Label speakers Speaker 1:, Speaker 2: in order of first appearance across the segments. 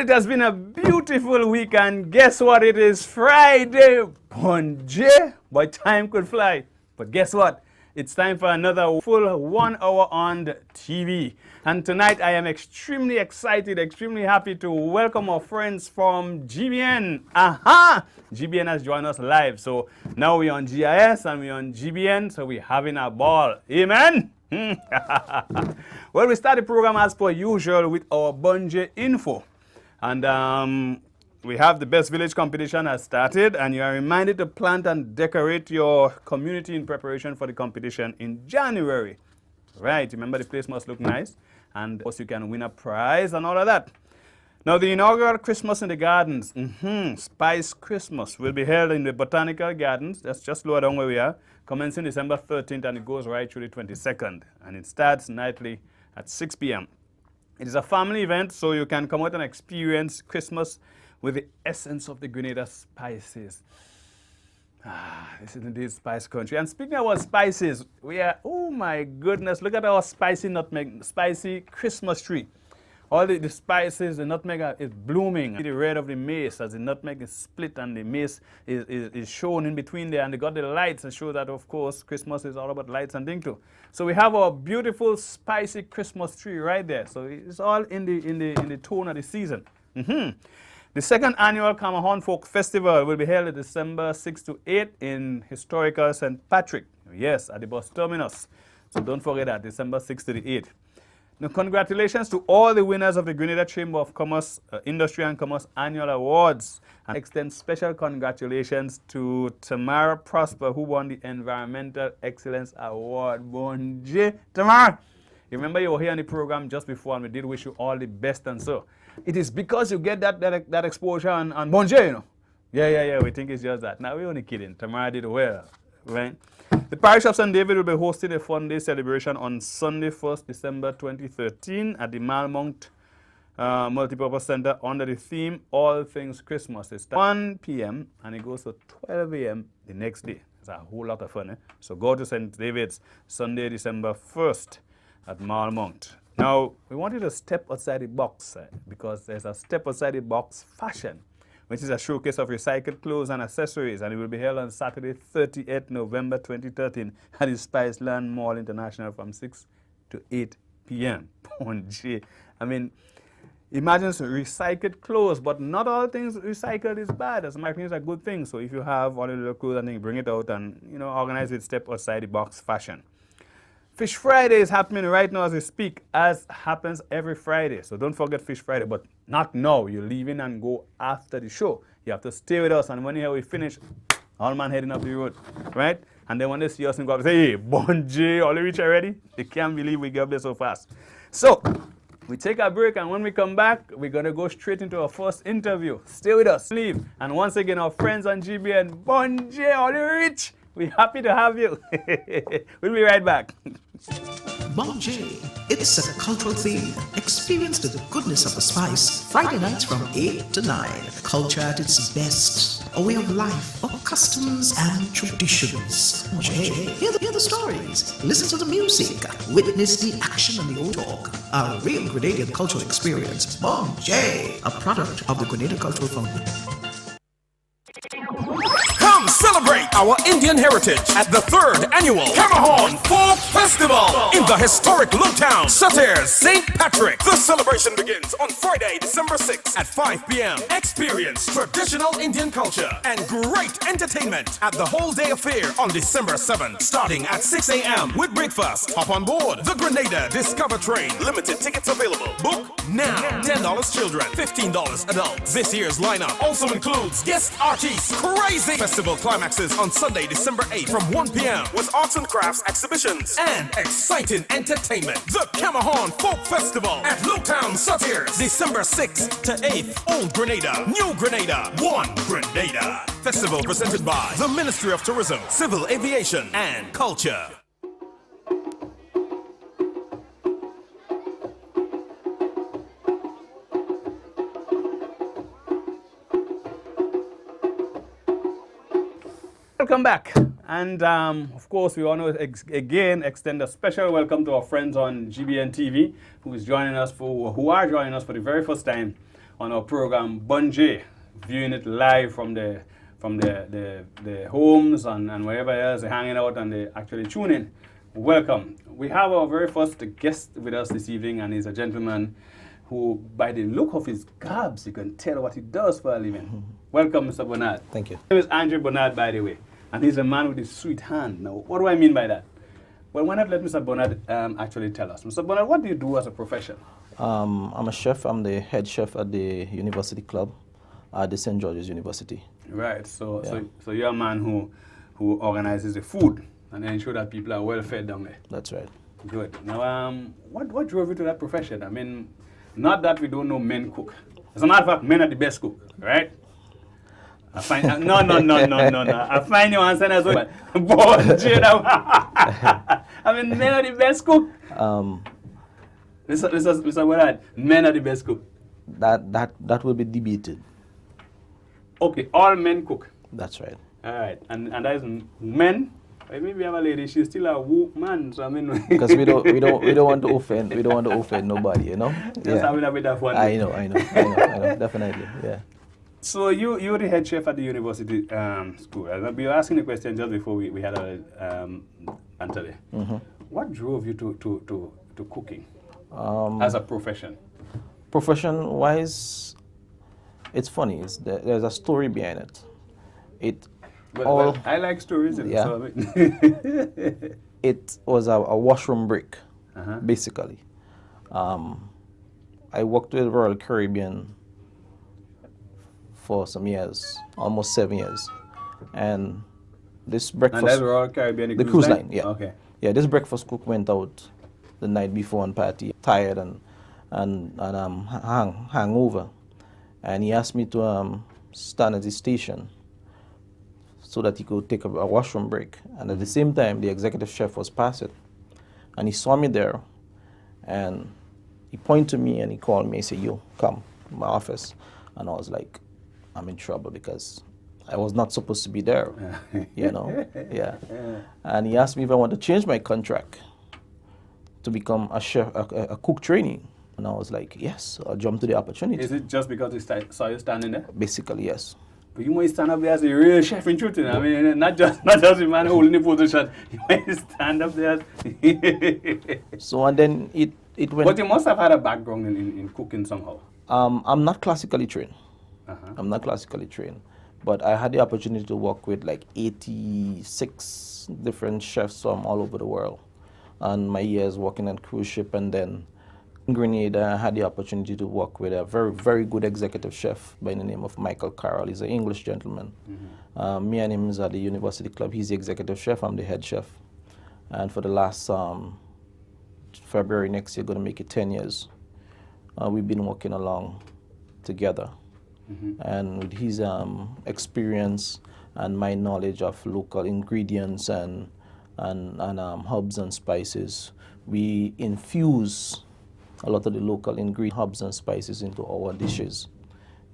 Speaker 1: Well, it has been a beautiful week, and guess what? It is Friday. Bonjour. Boy, time could fly. But guess what? It's time for another full 1 hour on the TV. And tonight I am extremely excited, extremely happy to welcome our friends from GBN. Aha! GBN has joined us live. So now we're on GIS and we're on GBN, so we're having a ball. Amen? Well, we start the program as per usual with our Bonjour info. And we have the Best Village competition has started, and you are reminded to plant and decorate your community in preparation for the competition in January. Right, remember the place must look nice, and also you can win a prize and all of that. Now the inaugural Christmas in the Gardens, Spice Christmas, will be held in the Botanical Gardens. That's just lower down where we are, commencing December 13th, and it goes right through the 22nd. And it starts nightly at 6 p.m. It is a family event, so you can come out and experience Christmas with the essence of the Grenada spices. This is indeed spice country. And speaking about spices, we are, oh my goodness, look at our spicy nutmeg, spicy Christmas tree. All the spices, the nutmeg is blooming. The red of the mace, as the nutmeg is split and the mace is shown in between there. And they got the lights and show that, of course, Christmas is all about lights and things too. So we have our beautiful spicy Christmas tree right there. So it's all in the tone of the season. The second annual Camahon Folk Festival will be held on December 6 to 8 in historical St. Patrick. Yes, at the bus terminus. So don't forget that, December 6 to the 8th. Now, congratulations to all the winners of the Grenada Chamber of Commerce, Industry and Commerce Annual Awards. And extend special congratulations to Tamara Prosper, who won the Environmental Excellence Award. Bonjour, Tamara. Remember you were here on the program just before, and we did wish you all the best and so. It is because you get that exposure on Bonjour, you know. Yeah, we think it's just that. Now, we're only kidding. Tamara did well, right? The Parish of St. David will be hosting a fun day celebration on Sunday, 1st December 2013 at the Malmont Multipurpose Center under the theme All Things Christmas. It's 1 p.m. and it goes to 12 a.m. the next day. It's a whole lot of fun. So go to St. David's Sunday, December 1st at Malmont. Now, we want you to step outside the box because there's a step outside the box fashion, which is a showcase of recycled clothes and accessories, and it will be held on Saturday, 30th November 2013 at the Spiceland Mall International from 6 to 8 p.m. I mean, imagine some recycled clothes, but not all things recycled is bad. As a matter of fact, it's a good thing. So if you have all the little clothes and things, bring it out and, you know, organize it step outside the box fashion. Fish Friday is happening right now as we speak, as happens every Friday. So don't forget Fish Friday, but not now. You're leaving and go after the show. You have to stay with us, and when we finish, all man heading up the road, right? And then when they see us and go up, say, hey, Bonjour, all the reach already? They can't believe we get up there so fast. So we take a break, and when we come back, we're going to go straight into our first interview. Stay with us, leave. And once again, our friends on GBN, Bonjour, all the rich. We're happy to have you. We'll be right back.
Speaker 2: Bonjour. It's a cultural theme. Experience the goodness of the spice. Friday nights from 8 to 9. Culture at its best. A way of life, of customs and traditions. Bonjour. Hear the stories. Listen to the music. Witness the action and the old talk. A real Grenadian cultural experience. Bonjour. A product of the Grenada Cultural Foundation.
Speaker 3: Come celebrate our Indian heritage at the 3rd annual Camahon Folk Festival in the historic Looktown, Satirs, St. Patrick. The celebration begins on Friday, December 6th at 5 p.m. Experience traditional Indian culture and great entertainment at the whole day affair on December 7th, starting at 6 a.m. with breakfast. Hop on board the Grenada Discover Train. Limited tickets available. Book now. $10 children, $15 adults. This year's lineup also includes guest artists. Crazy Festival climaxes on Sunday, December 8th from 1 p.m. with arts and crafts exhibitions and exciting entertainment. The Camahon Folk Festival at Looktown, Satirs, December 6th to 8th. Old Grenada, New Grenada, One Grenada. Festival presented by the Ministry of Tourism, Civil Aviation and Culture.
Speaker 1: Welcome back. And of course, we want to again extend a special welcome to our friends on GBN TV who are joining us for the very first time. on our program Bunjay, viewing it live from the homes and wherever else they're hanging out and they actually tune in. Welcome. We have our very first guest with us this evening, and he's a gentleman who, by the look of his garbs, you can tell what he does for a living. Welcome, Mr. Bernard.
Speaker 4: Thank you.
Speaker 1: His name is Andre Bernard, by the way, and he's a man with a sweet hand. Now, what do I mean by that? Well, why not let Mr. Bernard actually tell us? Mr. Bernard, what do you do as a profession?
Speaker 4: I'm a chef. I'm the head chef at the University Club at the St. George's University.
Speaker 1: Right. So you're a man who organizes the food and ensure that people are well fed down there.
Speaker 4: That's right.
Speaker 1: Good. Now, what drove you to that profession? I mean, not that we don't know men cook. As a matter of fact, men are the best cook, right? I find no. I find your answer as well. I mean, men are the best cook. Mr. Bernard, men are the best cook.
Speaker 4: That will be debated.
Speaker 1: Okay, all men cook.
Speaker 4: That's right.
Speaker 1: All right, and that is men. Maybe we have a lady. She's still a woman. So I mean,
Speaker 4: because we don't want to offend. We don't want to offend nobody. You know.
Speaker 1: Just having a bit of fun.
Speaker 4: I know. Definitely. Yeah.
Speaker 1: So you're the head chef at the university school. We were asking the question just before we had our answer there.
Speaker 4: Mm-hmm.
Speaker 1: What drove you to cooking as a profession?
Speaker 4: Profession-wise, it's funny. There's a story behind it.
Speaker 1: Well, I like stories.
Speaker 4: Yeah.
Speaker 1: So I mean
Speaker 4: it was a washroom break,
Speaker 1: Uh-huh.
Speaker 4: basically. I worked with Royal Caribbean for some years, almost 7 years, and this breakfast.
Speaker 1: And that's Royal Caribbean,
Speaker 4: the cruise line, yeah.
Speaker 1: Okay.
Speaker 4: Yeah, this breakfast cook went out the night before on party, tired and hangover, and he asked me to stand at the station so that he could take a washroom break. And at the same time, the executive chef was passing, and he saw me there, and he pointed to me and he called me. He said, "You come to my office," and I was like, I'm in trouble because I was not supposed to be there, you know. Yeah. And he asked me if I want to change my contract to become a chef, a cook trainee. And I was like, yes, I'll jump to the opportunity.
Speaker 1: Is it just because he saw you standing there?
Speaker 4: Basically, yes.
Speaker 1: But you might stand up there as a real chef in truth. I mean, not just a man holding the position. You might stand up there.
Speaker 4: So and then it went.
Speaker 1: But you must have had a background in cooking somehow.
Speaker 4: I'm not classically trained.
Speaker 1: Uh-huh.
Speaker 4: I'm not classically trained, but I had the opportunity to work with like 86 different chefs from all over the world. And my years working on cruise ship, and then in Grenada, I had the opportunity to work with a very, very good executive chef by the name of Michael Carroll. He's an English gentleman. Mm-hmm. Me and him is at the University Club. He's the executive chef. I'm the head chef. And for the last February next year, going to make it 10 years. We've been working along together. Mm-hmm. And with his experience and my knowledge of local ingredients and herbs and spices, we infuse a lot of the local herbs and spices into our dishes,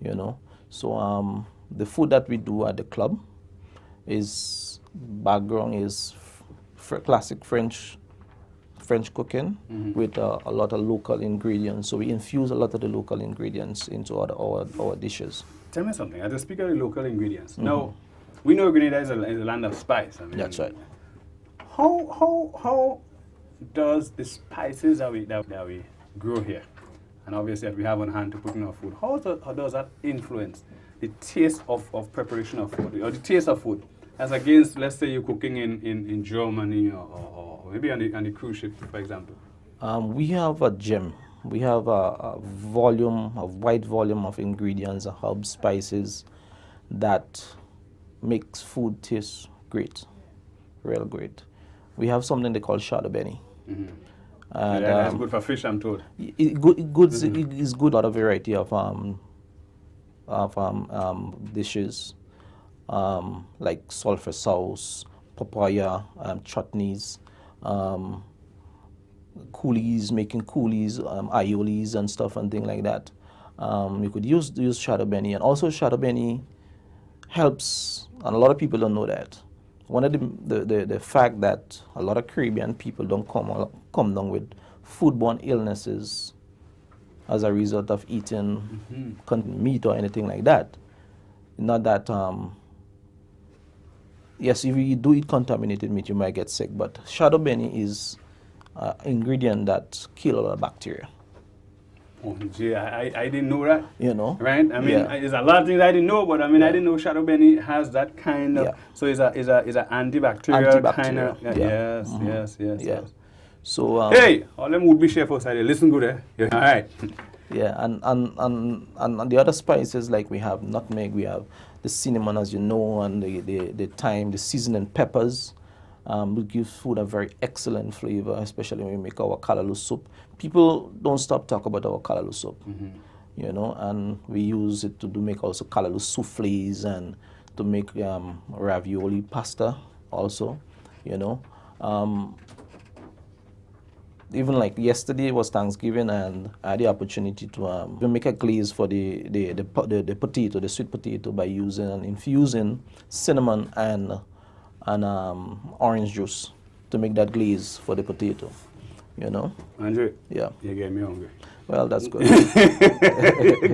Speaker 4: you know. So the food that we do at the club background is classic French cooking, mm-hmm. with a lot of local ingredients. So we infuse a lot of the local ingredients into our dishes.
Speaker 1: Tell me something. As a speaker of local ingredients, mm-hmm. Now we know Grenada is a land of spice. I mean,
Speaker 4: that's right.
Speaker 1: How does the spices that we grow here, and obviously that we have on hand to put in our food, how does that influence the taste of preparation of food, or the taste of food, as against, let's say, you're cooking in Germany or maybe on the cruise ship, for example?
Speaker 4: We have a gem. We have a wide volume of ingredients, herbs, spices that makes food taste great, real great. We have something they call chardonnay. Mm-hmm. And
Speaker 1: that's good for fish, I'm told.
Speaker 4: It's good. A lot of variety of dishes, like sulfur sauce, papaya, chutneys, coulis, making coulis, aiolis and stuff and things like that. You could use chardonnay, and also chardonnay helps, and a lot of people don't know that. One of the fact that a lot of Caribbean people don't come down with foodborne illnesses as a result of eating meat or anything like that. Not that, yes, if you do eat contaminated meat, you might get sick, but shadow benny is an ingredient that kills a lot of bacteria.
Speaker 1: Oh, gee, I didn't know that.
Speaker 4: You know?
Speaker 1: Right? I mean, there's a lot of things I didn't know, but I mean, I didn't know shadow benny has that kind of, so it's a antibacterial kind of, yes.
Speaker 4: So,
Speaker 1: hey, all them would be chef outside there. Listen good, eh? Yeah. All right.
Speaker 4: Yeah, and the other spices, like we have nutmeg, we have the cinnamon, as you know, and the thyme, the seasoning peppers, will give food a very excellent flavor, especially when we make our callaloo soup. People don't stop talking about our callaloo soup, you know, and we use it to make also callaloo souffles and to make ravioli pasta also, you know. Even like yesterday was Thanksgiving, and I had the opportunity to make a glaze for the potato, the sweet potato, by using and infusing cinnamon and orange juice to make that glaze for the potato. You know?
Speaker 1: Andre?
Speaker 4: Yeah.
Speaker 1: You get me hungry.
Speaker 4: Well, that's good.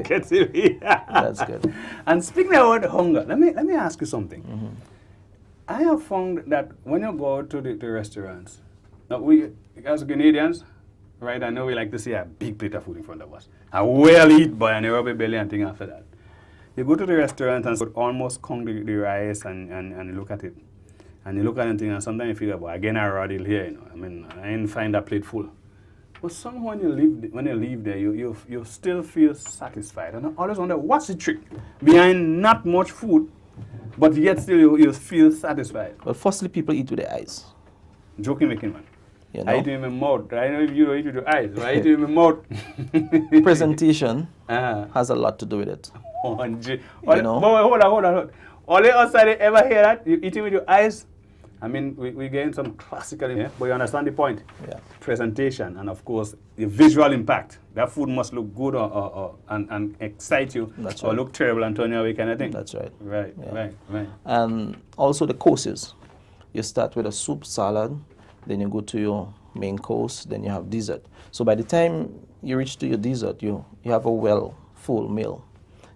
Speaker 1: Get to me.
Speaker 4: That's good.
Speaker 1: And speaking about hunger, let me ask you something. I have found that when you go to the restaurants, now we as Canadians, right? I know we like to see a big plate of food in front of us. A well eat by an rubber belly and thing after that. You go to the restaurant and almost count the rice and look at it. And you look at anything and sometimes you figure, well, again I already here, you know. I mean, I didn't find that plate full. But somehow when you leave there, you still feel satisfied. And I always wonder, what's the trick behind not much food, but yet still you feel satisfied?
Speaker 4: Well, firstly, people eat with their eyes.
Speaker 1: Joking making, man.
Speaker 4: You know?
Speaker 1: I eat with my mouth. I know if you don't eat with your eyes, but I eat with my mouth.
Speaker 4: Presentation has a lot to do with it.
Speaker 1: Oh,
Speaker 4: you know?
Speaker 1: Hold on. All the outside ever hear that? You eating with your eyes? I mean, we getting some classical, but you understand the point.
Speaker 4: Yeah.
Speaker 1: Presentation and, of course, the visual impact. That food must look good and excite you.
Speaker 4: That's
Speaker 1: or
Speaker 4: right.
Speaker 1: look terrible and turn you away kind of thing.
Speaker 4: That's right.
Speaker 1: Right,
Speaker 4: Yeah.
Speaker 1: right.
Speaker 4: And also the courses. You start with a soup, salad, then you go to your main course, then you have dessert. So by the time you reach to your dessert, you have a full meal.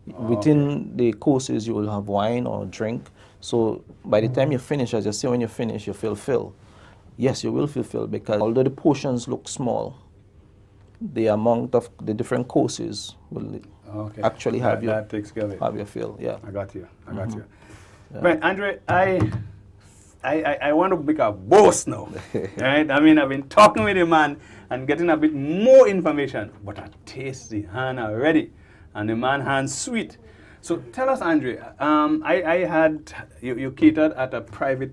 Speaker 4: Within the courses, you will have wine or drink. So by the time you finish, as you say, when you finish, you feel filled. Yes, you will feel filled, because although the portions look small, the amount of the different courses will actually have
Speaker 1: that takes care of it.
Speaker 4: Have your fill. Yeah.
Speaker 1: I got you.
Speaker 4: Yeah.
Speaker 1: Right, Andre, I want to make a boast now. Right? I mean, I've been talking with the man and getting a bit more information, but I taste the hand already, and the man hand's sweet. So tell us, Andre, I had you catered at a private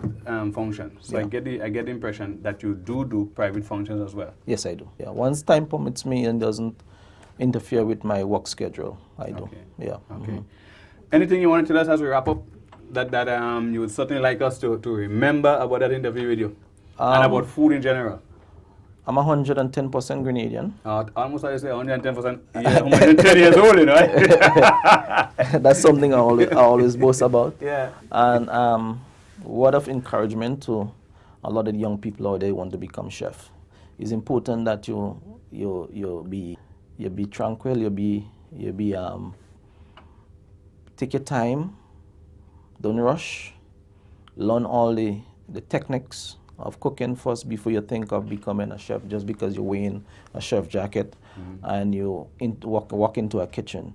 Speaker 1: function, so
Speaker 4: Yeah.
Speaker 1: I get the impression that you do private functions as well.
Speaker 4: Yes, I do. Yeah, once time permits me and doesn't interfere with my work schedule, I do.
Speaker 1: Okay.
Speaker 4: Yeah.
Speaker 1: Okay. Anything you want to tell us as we wrap up that you would certainly like us to remember about that interview with you and about food in general?
Speaker 4: I'm 110% Grenadian.
Speaker 1: Almost I say 110%. Yeah, 110 years old, you know.
Speaker 4: That's something I always boast about.
Speaker 1: Yeah.
Speaker 4: And word of encouragement to a lot of young people out there who want to become chef. It's important that you be tranquil. Take your time. Don't rush. Learn all the techniques of cooking first before you think of becoming a chef, just because you're wearing a chef jacket and you walk into a kitchen.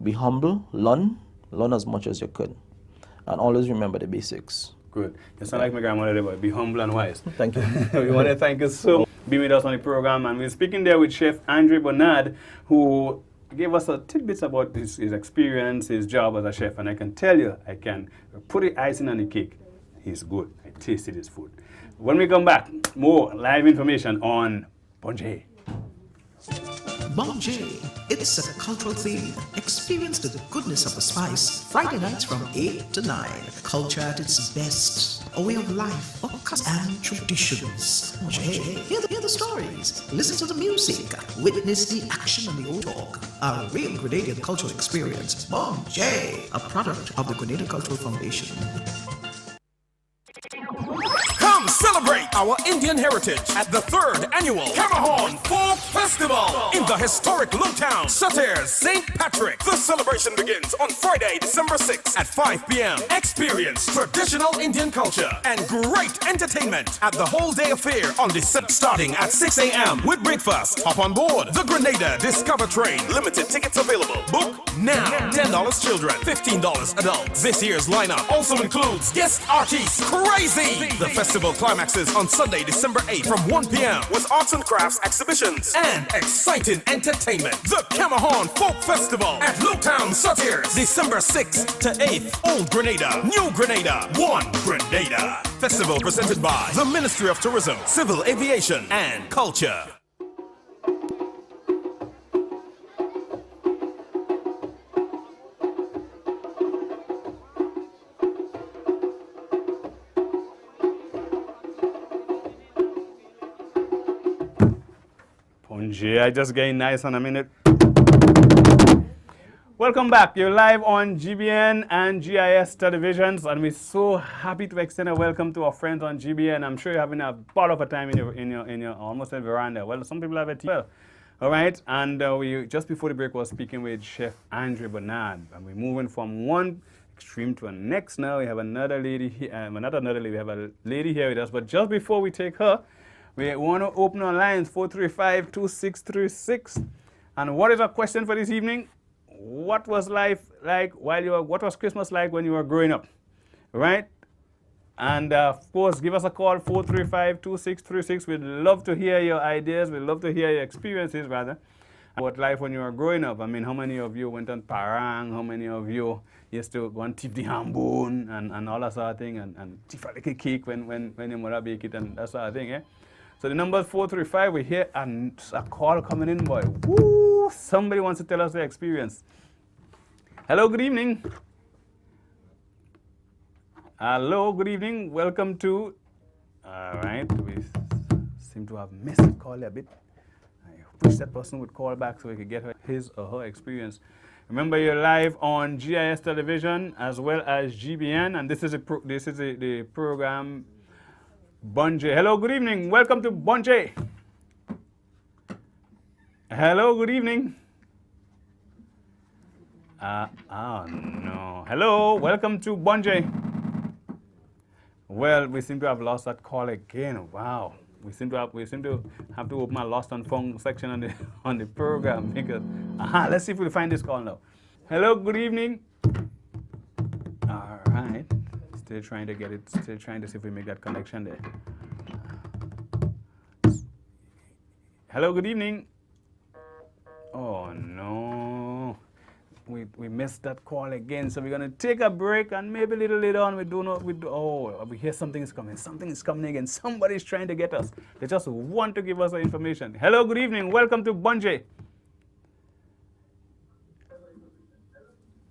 Speaker 4: Be humble, learn as much as you could, and always remember the basics.
Speaker 1: Good. You sound like my grandmother, but be humble and wise.
Speaker 4: Thank you.
Speaker 1: We want to thank you so much for being with us on the program, and we're speaking there with Chef Andre Bernard, who gave us a tidbits about his experience, his job as a chef, and I can tell you, I can put the icing on the cake. He's good. I tasted his food. When we come back, more live information on Bonjay.
Speaker 2: Bonjay, it's a cultural theme. Experience the goodness of the spice. Friday nights from 8 to 9. Culture at its best. A way of life, of customs and traditions. Bonjay, hear the stories. Listen to the music. Witness the action and the old talk. A real Grenadian cultural experience. Bonjay, a product of the Grenadian Cultural Foundation.
Speaker 3: Come celebrate Celebrate our Indian heritage at the 3rd annual Camahon Folk Festival in the historic Lowtown, Sutter's St. Patrick. The celebration begins on Friday, December 6th at 5 p.m. Experience traditional Indian culture and great entertainment at the whole day affair on the set starting at 6 a.m. with breakfast. Hop on board the Grenada Discover Train. Limited tickets available. Book now. $10 children, $15 adults. This year's lineup also includes guest artists Crazy. The festival climaxes on Sunday, December 8th from 1 p.m. with arts and crafts exhibitions and exciting entertainment. The Camahon Folk Festival at Lowtown, Sutter's, December 6th to 8th. Old Grenada, New Grenada, One Grenada. Festival presented by the Ministry of Tourism, Civil Aviation and Culture.
Speaker 1: Punji, I just getting nice in a minute. Welcome back. You're live on GBN and GIS televisions, and we're so happy to extend a welcome to our friends on GBN. I'm sure you're having a part of a time in your almost a veranda. Well, some people have it well. All right, and we just before the break was speaking with Chef Andre Bernard, and we're moving from one extreme to the next. Now we have another lady here, not another lady. We have a lady here with us, but just before we take her, we want to open our lines 435-2636. And what is our question for this evening? What was life like what was Christmas like when you were growing up? Right? And of course, give us a call 435-2636. We'd love to hear your ideas. We'd love to hear your experiences rather. About life when you were growing up. I mean, how many of you went on parang? How many of you used to go and tip the hambone and all that sort of thing and tip a little cake when your mother bake it and that sort of thing, eh? So the number is 435. We hear a call coming in, boy. Woo! Somebody wants to tell us their experience. Hello, good evening. Hello, good evening. Welcome to. All right, we seem to have missed the call a bit. I wish that person would call back so we could get his or her experience. Remember, you're live on GIS television as well as GBN, and this is the program. Bonje. Hello, good evening. Welcome to Bonje. Hello, good evening. Oh no. Hello, welcome to Bonje. Well, we seem to have lost that call again. Wow. We seem to have to open our lost and found section on the program because let's see if we find this call now. Hello, good evening. All right. Still trying to get it, still trying to see if we make that connection there. Hello, good evening. Oh no. We missed that call again, so we're gonna take a break and maybe a little later on we hear something is coming. Something is coming again. Somebody's trying to get us. They just want to give us the information. Hello, good evening. Welcome to Bonje.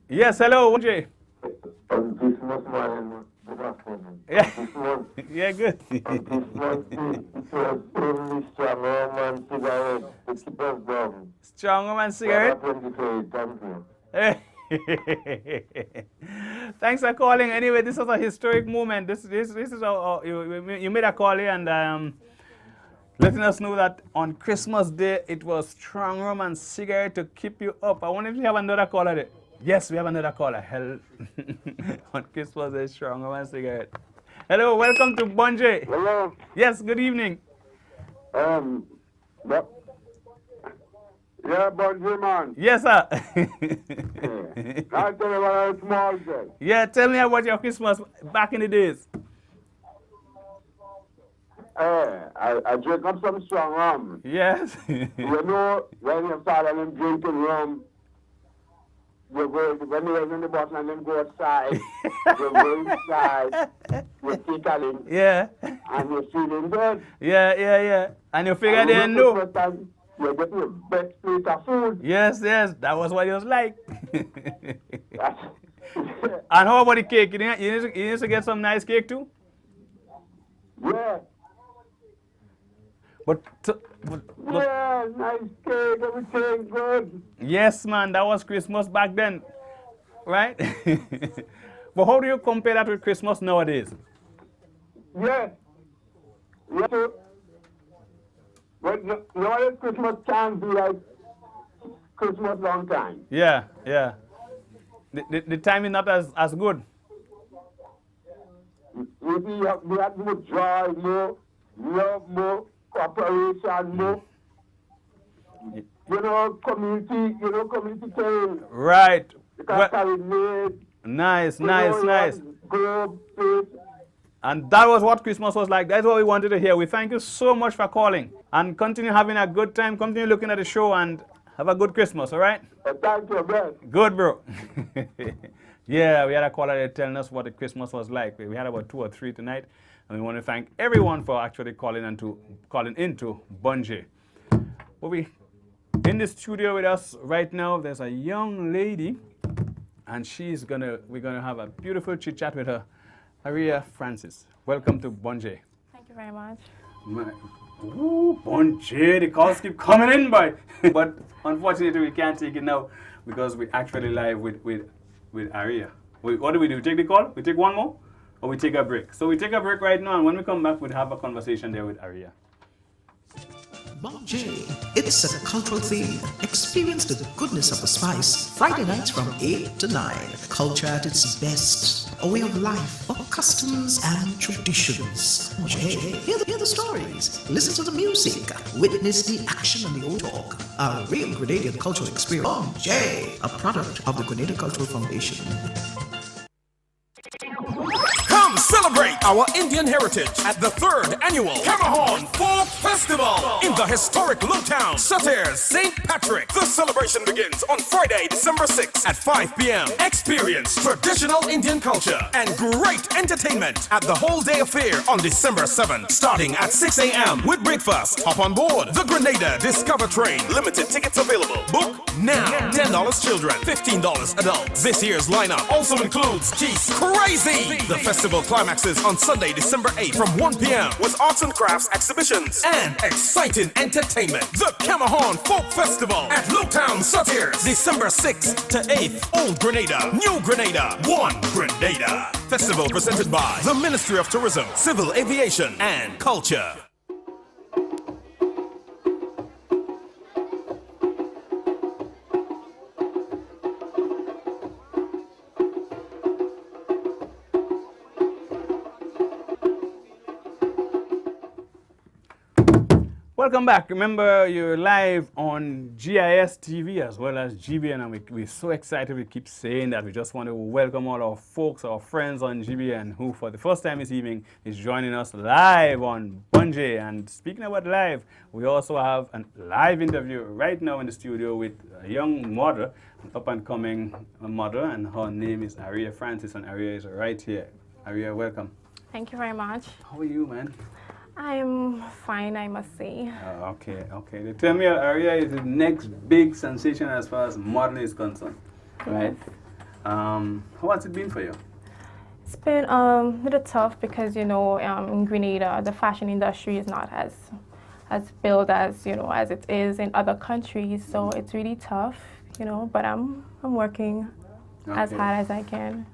Speaker 1: Yes, hello, Bonje.
Speaker 5: Christmas morning, good afternoon.
Speaker 1: Yeah.
Speaker 5: Christmas,
Speaker 1: Yeah, good.
Speaker 5: Christmas it was only strong man cigarette to keep us down.
Speaker 1: Strong man cigarette.
Speaker 5: 23, thank you.
Speaker 1: Thanks for calling. Anyway, this was a historic moment. This is you made a call here and letting us know that on Christmas Day it was strong rum and cigarette to keep you up. I wonder if we have another caller there. Yes, we have another caller. Hell, on Christmas Day, strong rum and cigarette. Hello, welcome to Bonje.
Speaker 5: Hello.
Speaker 1: Yes, good evening.
Speaker 5: Yeah, Bonje man.
Speaker 1: Yes, sir.
Speaker 5: I'll tell you about a small girl.
Speaker 1: Yeah, tell me about your Christmas back in the days.
Speaker 5: I drink up some strong rum.
Speaker 1: Yes.
Speaker 5: You know, when you start and them drinking rum, you go, when you're in the bottom and them go outside, you go inside, you take a link,
Speaker 1: Yeah.
Speaker 5: and you're feeling good.
Speaker 1: Yeah. And you figure they didn't know.
Speaker 5: You get your best plate of food.
Speaker 1: Yes, that was what it was like. And how about the cake? You need to get some nice cake too?
Speaker 5: Yeah.
Speaker 1: But
Speaker 5: Yeah, nice cake, everything good.
Speaker 1: yes, man, that was Christmas back then, right? But how do you compare that with Christmas nowadays?
Speaker 5: Yeah. Yeah, so, but nowadays Christmas can't be like Christmas long time.
Speaker 1: Yeah, yeah. The time is not as good.
Speaker 5: You see, we have more joy, more love, more cooperation, more, community caring.
Speaker 1: Right.
Speaker 5: Because
Speaker 1: Well,
Speaker 5: carry made,
Speaker 1: nice,
Speaker 5: you
Speaker 1: nice,
Speaker 5: know,
Speaker 1: nice.
Speaker 5: Globe, faith.
Speaker 1: And that was what Christmas was like. That's what we wanted to hear. We thank you so much for calling. And continue having a good time. Continue looking at the show and have a good Christmas, all right?
Speaker 5: Thank you, man.
Speaker 1: Good, bro. Yeah, we had a caller there telling us what the Christmas was like. We had about 2 or 3 tonight. And we want to thank everyone for actually calling into Bunjay. But we in the studio with us right now, there's a young lady, and we're gonna have a beautiful chit chat with her. Aria Francis, welcome to Bunjay.
Speaker 6: Thank you very much.
Speaker 1: Ooh, Bunjay, the calls keep coming in, boy. But unfortunately, we can't take it now because we're actually live with Aria. What do? We take the call? We take one more? Or we take a break? So we take a break right now, and when we come back, we'll have a conversation there with Aria.
Speaker 2: Bunjay, it's a cultural theme. Experience the goodness of the spice. Friday nights from 8 to 9. Culture at its best. A way of life, of customs and traditions. Bunjay, hear the stories. Listen to the music. Witness the action and the old talk. A real Grenadian cultural experience. Bunjay, a product of the Grenada Cultural Foundation.
Speaker 3: Come celebrate our Indian heritage at the 3rd annual Camahon Folk Festival in the historic Lowtown, Sutter's St. Patrick. The celebration begins on Friday, December 6th at 5 p.m. Experience traditional Indian culture and great entertainment at the whole day affair on December 7th, starting at 6 a.m. with breakfast. Hop on board the Grenada Discover Train. Limited tickets available. Book now. $10 children, $15 adults. This year's lineup also includes Geese Crazy. The festival climaxes on Sunday, December 8th from 1 p.m. with arts and crafts exhibitions and exciting entertainment. The Camahon Folk Festival at Lowtown, Sutter's, December 6th to 8th. Old Grenada, New Grenada, One Grenada. Festival presented by the Ministry of Tourism, Civil Aviation and Culture.
Speaker 1: Welcome back. Remember, you're live on GIS TV as well as GBN, and we're so excited. We keep saying that. We just want to welcome all our folks, our friends on GBN, who for the first time this evening is joining us live on Bunjay. And speaking about live, we also have a live interview right now in the studio with a young model, an up-and-coming model, and her name is Aria Francis, and Aria is right here. Aria, welcome.
Speaker 6: Thank you very much.
Speaker 1: How are you, man?
Speaker 6: I'm fine, I must say.
Speaker 1: Okay. They tell me Aria is the next big sensation as far as modeling is concerned, right? How has it been for you?
Speaker 6: It's been a little tough because, in Grenada, the fashion industry is not as built as it is in other countries. So it's really tough, but I'm working as hard as I can.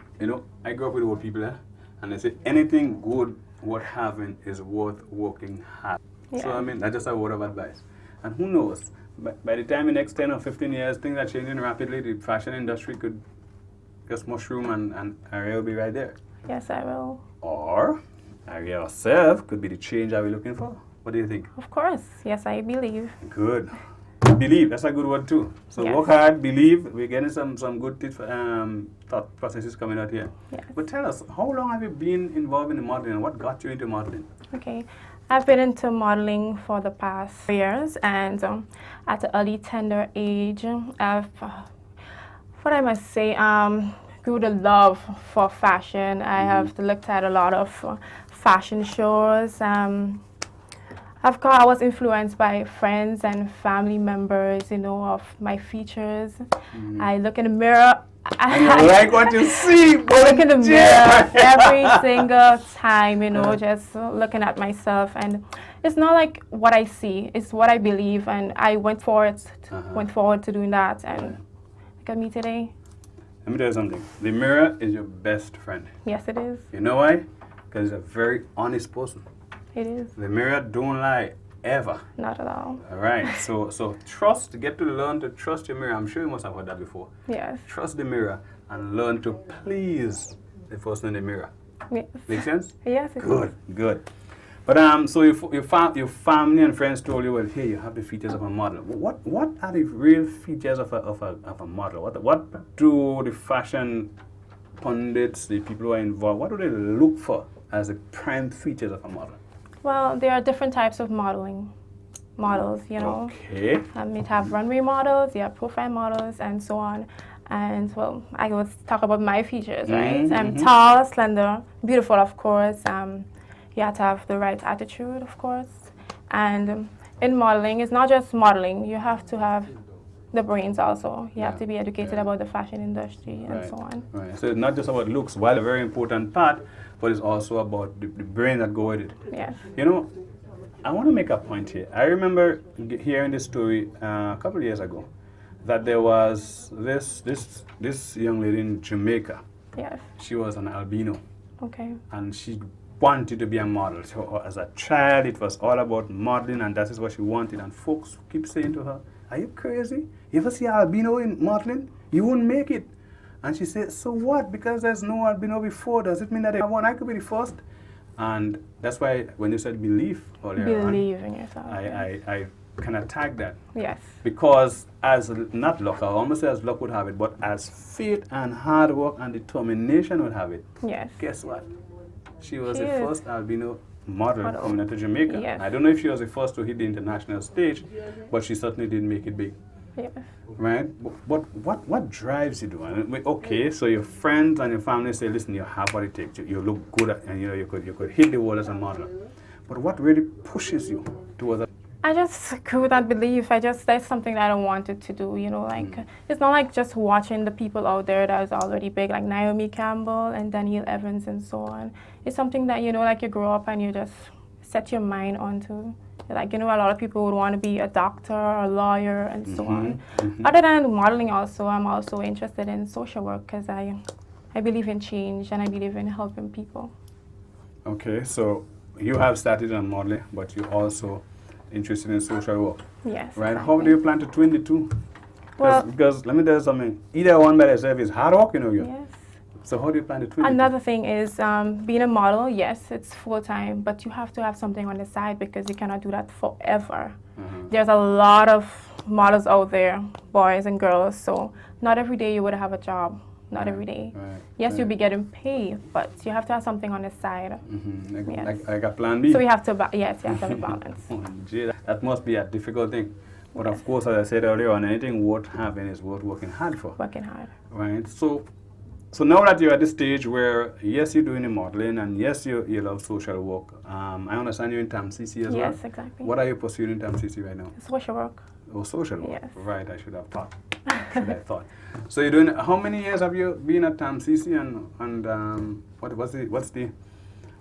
Speaker 1: I grew up with old people there, and they say anything good worth having is worth working hard.
Speaker 6: Yeah.
Speaker 1: So, that's just a word of advice. And who knows, by the time in the next 10 or 15 years, things are changing rapidly, the fashion industry could just mushroom and Aria will be right there.
Speaker 6: Yes, I will.
Speaker 1: Or Aria herself could be the change that we're looking for. What do you think?
Speaker 6: Of course. Yes, I believe.
Speaker 1: Good. Believe, that's a good word too. So
Speaker 6: Yes.
Speaker 1: work hard, believe. We're getting some good thought processes coming out here.
Speaker 6: Yes.
Speaker 1: But tell us, how long have you been involved in the modeling and what got you into modeling?
Speaker 6: Okay. I've been into modeling for the past years, and at the early tender age, I've, what I must say, grew the love for fashion. I have looked at a lot of fashion shows. I was influenced by friends and family members, of my features. I look in the mirror.
Speaker 1: I like what you see.
Speaker 6: I look in the mirror every single time, just looking at myself. And it's not like what I see, it's what I believe. And I went forward to doing that. And look at me today.
Speaker 1: Let me tell you something. The mirror is your best friend.
Speaker 6: Yes, it is.
Speaker 1: You know why? Because it's a very honest person.
Speaker 6: It is.
Speaker 1: The mirror don't lie ever.
Speaker 6: Not at all.
Speaker 1: All right. So trust. Get to learn to trust your mirror. I'm sure you must have heard that before.
Speaker 6: Yes.
Speaker 1: Trust the mirror and learn to please the person in the mirror.
Speaker 6: Yes.
Speaker 1: Make sense?
Speaker 6: Yes, it
Speaker 1: Good. Good. But so your family and friends told you, well, hey, you have the features of a model. What are the real features of a model? What do the fashion pundits, the people who are involved, what do they look for as the prime features of a model?
Speaker 6: Well, there are different types of models, you know.
Speaker 1: Okay.
Speaker 6: You have runway models, you have profile models, and so on. And well, I will talk about my features, right? I'm tall, slender, beautiful, of course. You have to have the right attitude, of course. And in modeling, it's not just modeling. You have to have the brains also. You have to be educated about the fashion industry and so on.
Speaker 1: Right. So it's not just about looks, while a very important part, but it's also about the brain that go with it.
Speaker 6: Yes.
Speaker 1: You know, I want to make a point here. I remember hearing this story a couple of years ago, that there was this young lady in Jamaica.
Speaker 6: Yes.
Speaker 1: She was an albino,
Speaker 6: Okay.
Speaker 1: and she wanted to be a model. So as a child, it was all about modeling, and that is what she wanted. And folks keep saying to her, "Are you crazy? You ever see an albino in modeling? You won't make it." And she said, "So what? Because there's no albino before, does it mean that I could be the first?" And that's why when you said belief earlier on,
Speaker 6: Believe in yourself.
Speaker 1: I can attack that.
Speaker 6: Yes.
Speaker 1: Because as, not luck, I almost say as luck would have it, but as faith and hard work and determination would have it,
Speaker 6: Yes.
Speaker 1: guess what? She was
Speaker 6: She
Speaker 1: the
Speaker 6: is.
Speaker 1: first albino model coming into Jamaica.
Speaker 6: Yes.
Speaker 1: I don't know if she was the first to hit the international stage, but she certainly did make it big.
Speaker 6: Yes.
Speaker 1: Right? But what drives you to it? Okay, so your friends and your family say, listen, you have what it takes. You look good at, and you could hit the world as a model. But what really pushes you towards that?
Speaker 6: I just grew that belief. That's something that I wanted to do, you know, like, it's not like just watching the people out there that is already big, like Naomi Campbell and Danielle Evans and so on. It's something that, you know, like you grow up and you just set your mind onto. Like, you know, a lot of people would want to be a doctor or a lawyer and so on. Other than modeling also, I'm also interested in social work because I believe in change and I believe in helping people.
Speaker 1: Okay, so you have started on modeling, but you also interested in social work.
Speaker 6: Yes.
Speaker 1: Right?
Speaker 6: Exactly.
Speaker 1: How do you plan to twin the two?
Speaker 6: Well,
Speaker 1: Because let me tell you something, either one by itself is hard work, you know.
Speaker 6: yes.
Speaker 1: So how do you plan to twin
Speaker 6: Another thing is being a model, yes, it's full-time, but you have to have something on the side because you cannot do that forever. There's a lot of models out there, boys and girls, so not every day you would have a job. Not every day.
Speaker 1: Right.
Speaker 6: Yes, you'll be getting paid, but you have to have something on the side. Yes.
Speaker 1: Like a plan B?
Speaker 6: So you have to, yes, you have to have a balance.
Speaker 1: Oh, gee, that must be a difficult thing. But of course, as I said earlier on, anything worth having is worth working hard for.
Speaker 6: Working hard.
Speaker 1: Right? So now that you're at the stage where, yes, you're doing the modeling, and yes, you love social work, I understand you're in TAMCC as well?
Speaker 6: Yes, exactly.
Speaker 1: What are you pursuing in TAMCC right now?
Speaker 6: Social work.
Speaker 1: Oh, social work.
Speaker 6: Yes.
Speaker 1: Right, I should have thought. So you're doing, how many years have you been at TAMCC, and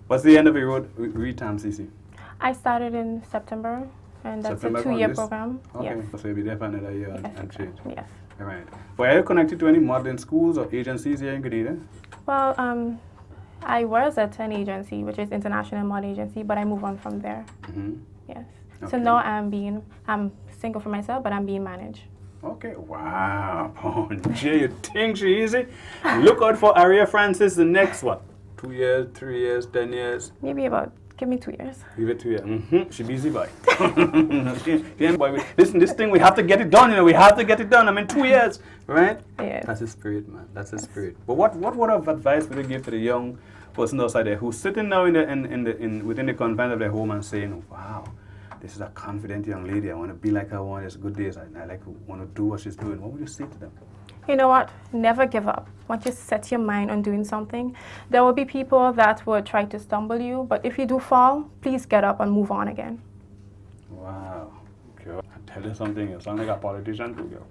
Speaker 1: what's the end of your road with TAMCC?
Speaker 6: I started in September, and that's
Speaker 1: September
Speaker 6: a 2-year
Speaker 1: this?
Speaker 6: program.
Speaker 1: Okay,
Speaker 6: Yes.
Speaker 1: so you'll be there for another year
Speaker 6: Yes,
Speaker 1: and change.
Speaker 6: exactly. Yes.
Speaker 1: All right. But are you connected to any modeling schools or agencies here in Grenada?
Speaker 6: Well, I was at an agency, which is International Model Agency, but I moved on from there. Yes. So
Speaker 1: Okay.
Speaker 6: now I'm single for myself, but I'm being managed.
Speaker 1: Okay, wow. Jay, you think she easy? Look out for Aria Francis the next, 2 years, 3 years, 10 years?
Speaker 6: Maybe give me 2 years.
Speaker 1: Give it 2 years. She busy boy. Listen, this thing, we have to get it done, you know, we have to get it done. I mean, 2 years, right?
Speaker 6: Yes.
Speaker 1: That's the spirit, man. That's the spirit. But what word of advice would you give to the young person outside there who's sitting now within the confines of their home and saying, wow, this is a confident young lady. I want to be like her one of these good days. I want to do what she's doing. What would you say to them?
Speaker 6: You know what? Never give up. Once you set your mind on doing something, there will be people that will try to stumble you, but if you do fall, please get up and move on again.
Speaker 1: Wow. Girl, I tell you something, you sound like a politician too, girl.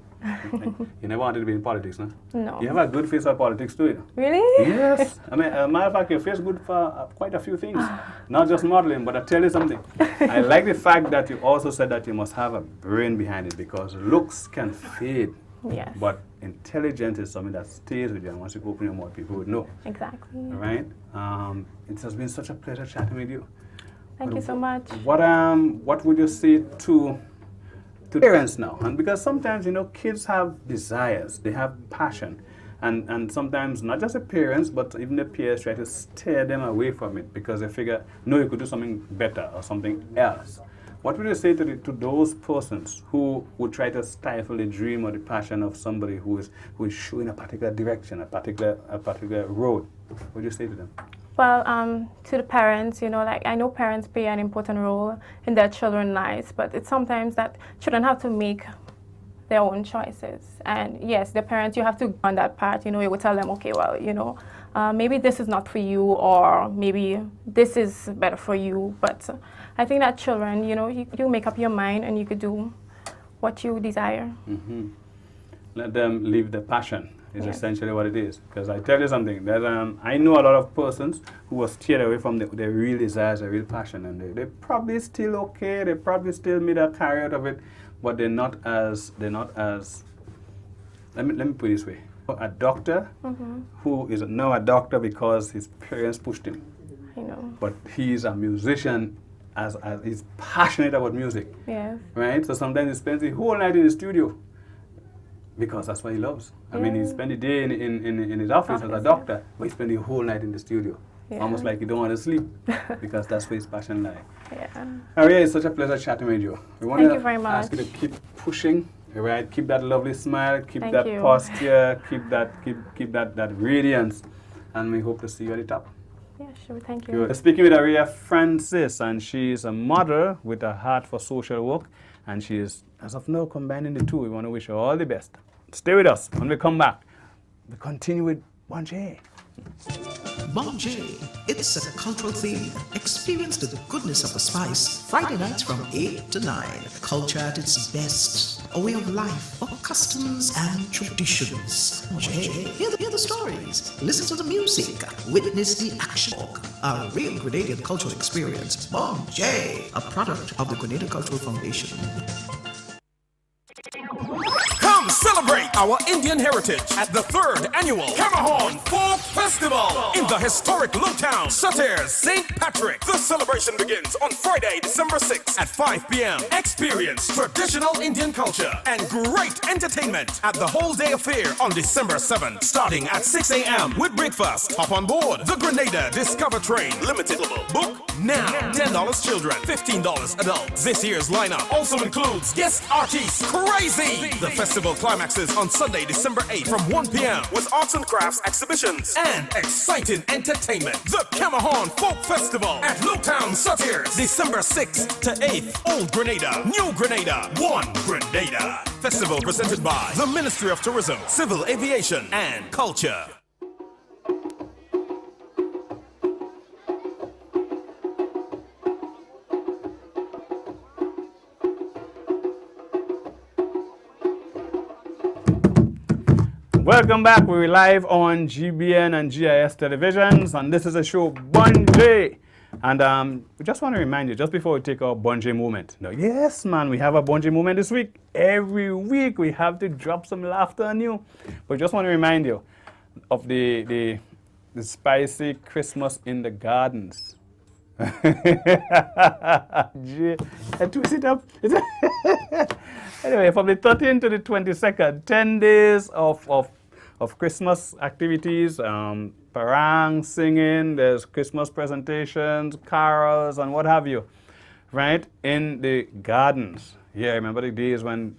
Speaker 1: You never wanted to be in politics, no?
Speaker 6: No.
Speaker 1: You have a good face for politics too, you know?
Speaker 6: Really?
Speaker 1: Yes. I mean, as a matter of fact, your face good for quite a few things. Not just modeling, but I tell you something. I like the fact that you also said that you must have a brain behind it, because looks can fade.
Speaker 6: Yes.
Speaker 1: But intelligence is something that stays with you, and once you open your mouth, people would know.
Speaker 6: Exactly.
Speaker 1: All right? It has been such a pleasure chatting with you.
Speaker 6: Thank you so much.
Speaker 1: What would you say to parents now? And because sometimes, you know, kids have desires, they have passion. And sometimes not just the parents, but even the peers try to steer them away from it because they figure, no, you could do something better or something else. What would you say to those persons who would try to stifle the dream or the passion of somebody who is showing a particular direction, a particular road? What would you say to them?
Speaker 6: Well, to the parents, you know, like I know parents play an important role in their children's lives, but it's sometimes that children have to make their own choices. And yes, the parents, you have to go on that part, you know, you would tell them, okay, well, you know, maybe this is not for you, or maybe this is better for you. But I think that children, you know, you make up your mind and you could do what you desire.
Speaker 1: Mm-hmm. Let them live the passion is
Speaker 6: Yes.
Speaker 1: essentially what it is. Because I tell you something, I know a lot of persons who were steered away from their real desires, their real passion, and they're probably still okay, they probably still made a career out of it, but they're not as, let me put it this way. A doctor who is now a doctor because his parents pushed him.
Speaker 6: You know.
Speaker 1: But he's a musician as he's passionate about music.
Speaker 6: Yes.
Speaker 1: Right? So sometimes he spends the whole night in the studio because that's what he loves. I mean, he
Speaker 6: Yeah.
Speaker 1: spends the day in his office as a
Speaker 6: Office,
Speaker 1: doctor, but he spends the whole night in the studio.
Speaker 6: Yeah.
Speaker 1: Almost like he don't want to sleep because that's where his passion lies.
Speaker 6: Yeah.
Speaker 1: Aria, it's such a pleasure chatting with you. We want
Speaker 6: Thank
Speaker 1: to
Speaker 6: you very
Speaker 1: ask you to
Speaker 6: much.
Speaker 1: keep pushing, right? Keep that lovely smile, keep
Speaker 6: Thank
Speaker 1: that
Speaker 6: you.
Speaker 1: posture, keep that radiance, and we hope to see you at the top.
Speaker 6: Yeah, sure. Thank you.
Speaker 1: We're speaking with Aria Francis, and she's a mother with a heart for social work, and she is, as of now, combining the two. We want to wish her all the best. Stay with us. When we come back, we continue with Bonjay.
Speaker 2: Bonjay, it's a cultural theme. Experience the goodness of the spice. Friday nights from 8 to 9. Culture at its best. A way of life, of customs and traditions. Bonjay, hear the stories. Listen to the music. Witness the action. A real Grenadian cultural experience. Bonjay, a product of the Grenada Cultural Foundation.
Speaker 3: Come celebrate our Indian heritage at the 3rd annual Camahon Folk Festival in the historic Lowtown, Sutter's St. Patrick. The celebration begins on Friday, December 6th at 5 p.m. Experience traditional Indian culture and great entertainment at the whole day affair on December 7th, starting at 6 a.m. with breakfast. Hop on board the Grenada Discover Train. Limited book now. $10 children, $15 adults. This year's lineup also includes guest artists Crazy. The festival climaxes on Sunday, December 8th from 1 p.m. with arts and crafts exhibitions and exciting entertainment. The Camahon Folk Festival at Lowtown, Sutter's, December 6th to 8th. Old Grenada, New Grenada, One Grenada. Festival presented by the Ministry of Tourism, Civil Aviation and Culture.
Speaker 1: Welcome back. We're live on GBN and GIS televisions, and this is a show Bonjay. And we just want to remind you, just before we take our Bonjay moment. Now, yes, man, we have a Bonjay moment this week. Every week we have to drop some laughter on you. But just want to remind you of the spicy Christmas in the gardens. Twist it up. Anyway, from the 13th to the 22nd, 10 days of Christmas activities, parang, singing, there's Christmas presentations, carols, and what have you, right, in the gardens. Yeah, I remember the days when,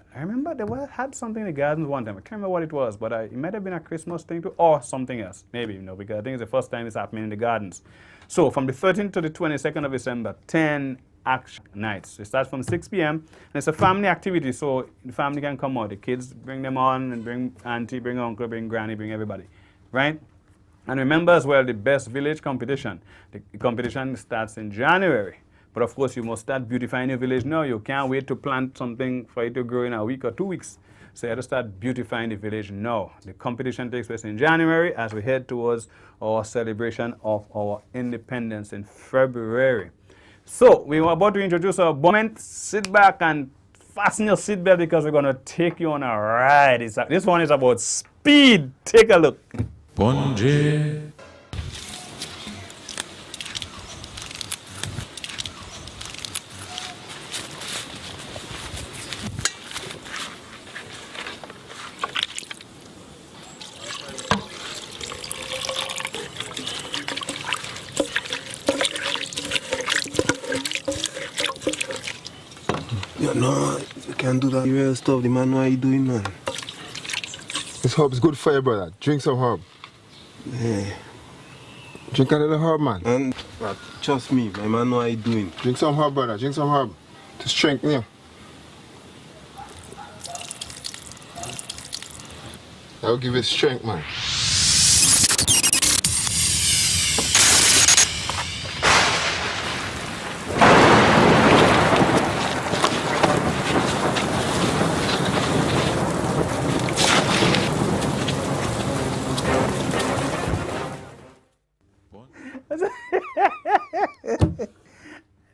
Speaker 1: had something in the gardens one time. I can't remember what it was, but it might have been a Christmas thing too, or something else, maybe, because I think it's the first time it's happening in the gardens. So from the 13th to the 22nd of December, 10 action nights. It starts from 6 p.m. and it's a family activity, so the family can come out. The kids bring them on, and bring auntie, bring uncle, bring granny, bring everybody, right? And remember as well the best village competition. The competition starts in January. But of course, you must start beautifying your village now. You can't wait to plant something for it to grow in a week or 2 weeks. So you have to start beautifying the village now. The competition takes place in January as we head towards our celebration of our independence in February. So we are about to introduce our moment. Sit back and fasten your seatbelt because we're going to take you on a ride. This one is about speed. Take a look.
Speaker 7: Bonjay. Yeah, no, you can't do that real stuff. The man know how you doing, man.
Speaker 8: This herb is good for you, brother. Drink some herb.
Speaker 7: Yeah.
Speaker 8: Drink a little herb, man.
Speaker 7: And trust me, my man know how you doing.
Speaker 8: Drink some herb, brother. Drink some herb. To strengthen you. That'll give you strength, man.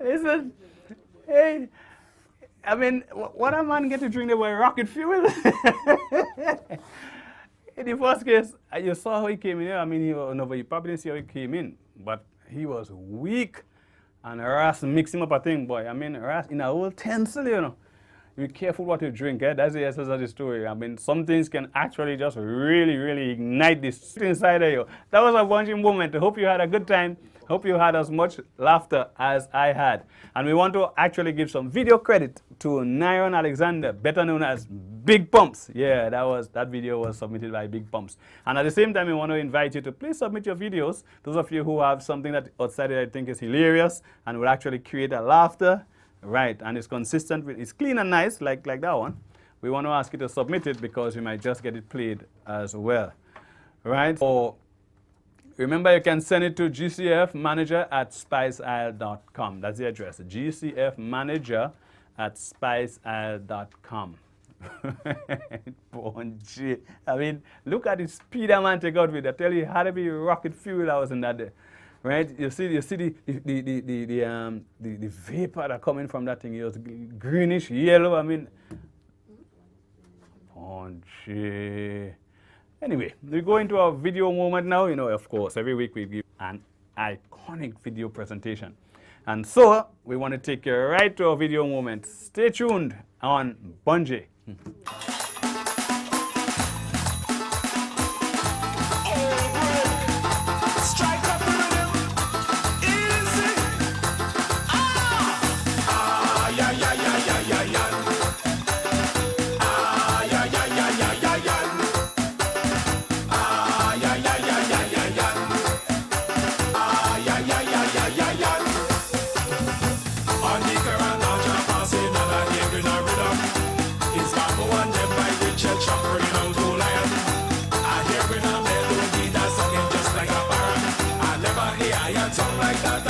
Speaker 1: Listen, hey, I mean, what a man get to drink there with rocket fuel? In the first case, you saw how he came in here. I mean, you probably didn't see how he came in, but he was weak. And Ras mixed him up a thing, boy. I mean, Ras in a whole tinsel, you know. Be careful what you drink, eh? That's the essence of the story. I mean, some things can actually just really, really ignite this inside of you. That was a Bunji moment. I hope you had a good time. Hope you had as much laughter as I had. And we want to actually give some video credit to Nyron Alexander, better known as Big Pumps. Yeah, that video was submitted by Big Pumps. And at the same time, we want to invite you to please submit your videos. Those of you who have something that outside that I think is hilarious and will actually create a laughter, right, and it's consistent with, it's clean and nice, like that one. We want to ask you to submit it because we might just get it played as well, right? Or remember, you can send it to gcfmanager@spiceisle.com. That's the address, gcfmanager@spiceisle.com. Bunji. I mean, look at the speed that man take out with. I tell you, it had to be rocket fuel I was in that day. Right? You see the vapor that coming from that thing. It was greenish yellow. I mean, Bunji. Anyway, we go into our video moment now. You know, of course, every week we give an iconic video presentation. And so, we want to take you right to our video moment. Stay tuned on Bunji.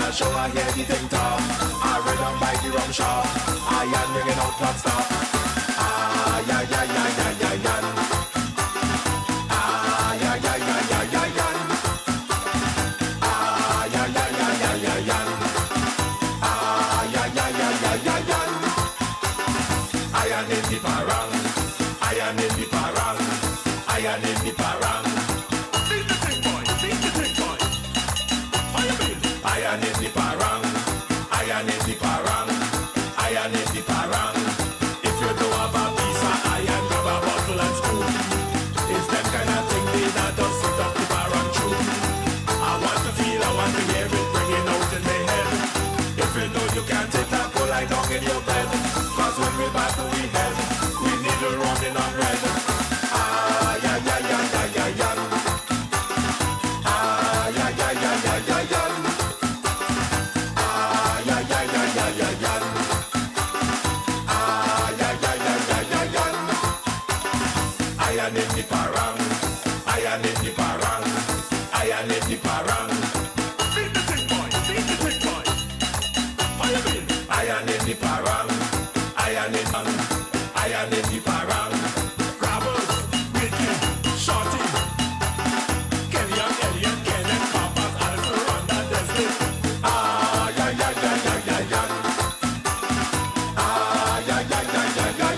Speaker 3: Show I hear the thing talk. I read on by the rum shop. I am ringing out non-stop. Ah, yeah, yeah, yeah, yeah, yeah, yeah. Ah, yeah, yeah, yeah, yeah, yeah, yeah. Ah, yeah, yeah, yeah, yeah, yeah, yeah. Ah, yeah, yeah, yeah, yeah, yeah, yeah. I am in the parang. I am in the parang. I am in the parang. Beat the thing, boy. Beat the thing, boy. How you mean? I am in the parang, I am in the parang, I am in the parang. If you don't have a piece of iron, grab a bottle and spoon. It's them kind of thing they not just sit up the parang tune. I want to feel, I want to hear it ringing out in my head. If you know you can't take that, go lie down in your bed. Cause when we battle we head, we need a running on red. Ah, yeah, yeah, yeah, yeah, yeah, yeah. Ah, yeah, yeah, yeah, yeah, yeah, yeah. I am in the parang, I am in the parang, I am in the parang. Beat the thing, boy, beat the thing, boy. How you mean? I am in the parang, I am in the parang. Grabbers, Wicked, Shorty, Kenny and Elliot, Kenneth, Papas, Alfred, Rhonda, Desmond. Ah, yeah, yeah, yeah, yeah, yeah, yeah. Ah, yeah, yeah, yeah, yeah, yeah, yeah.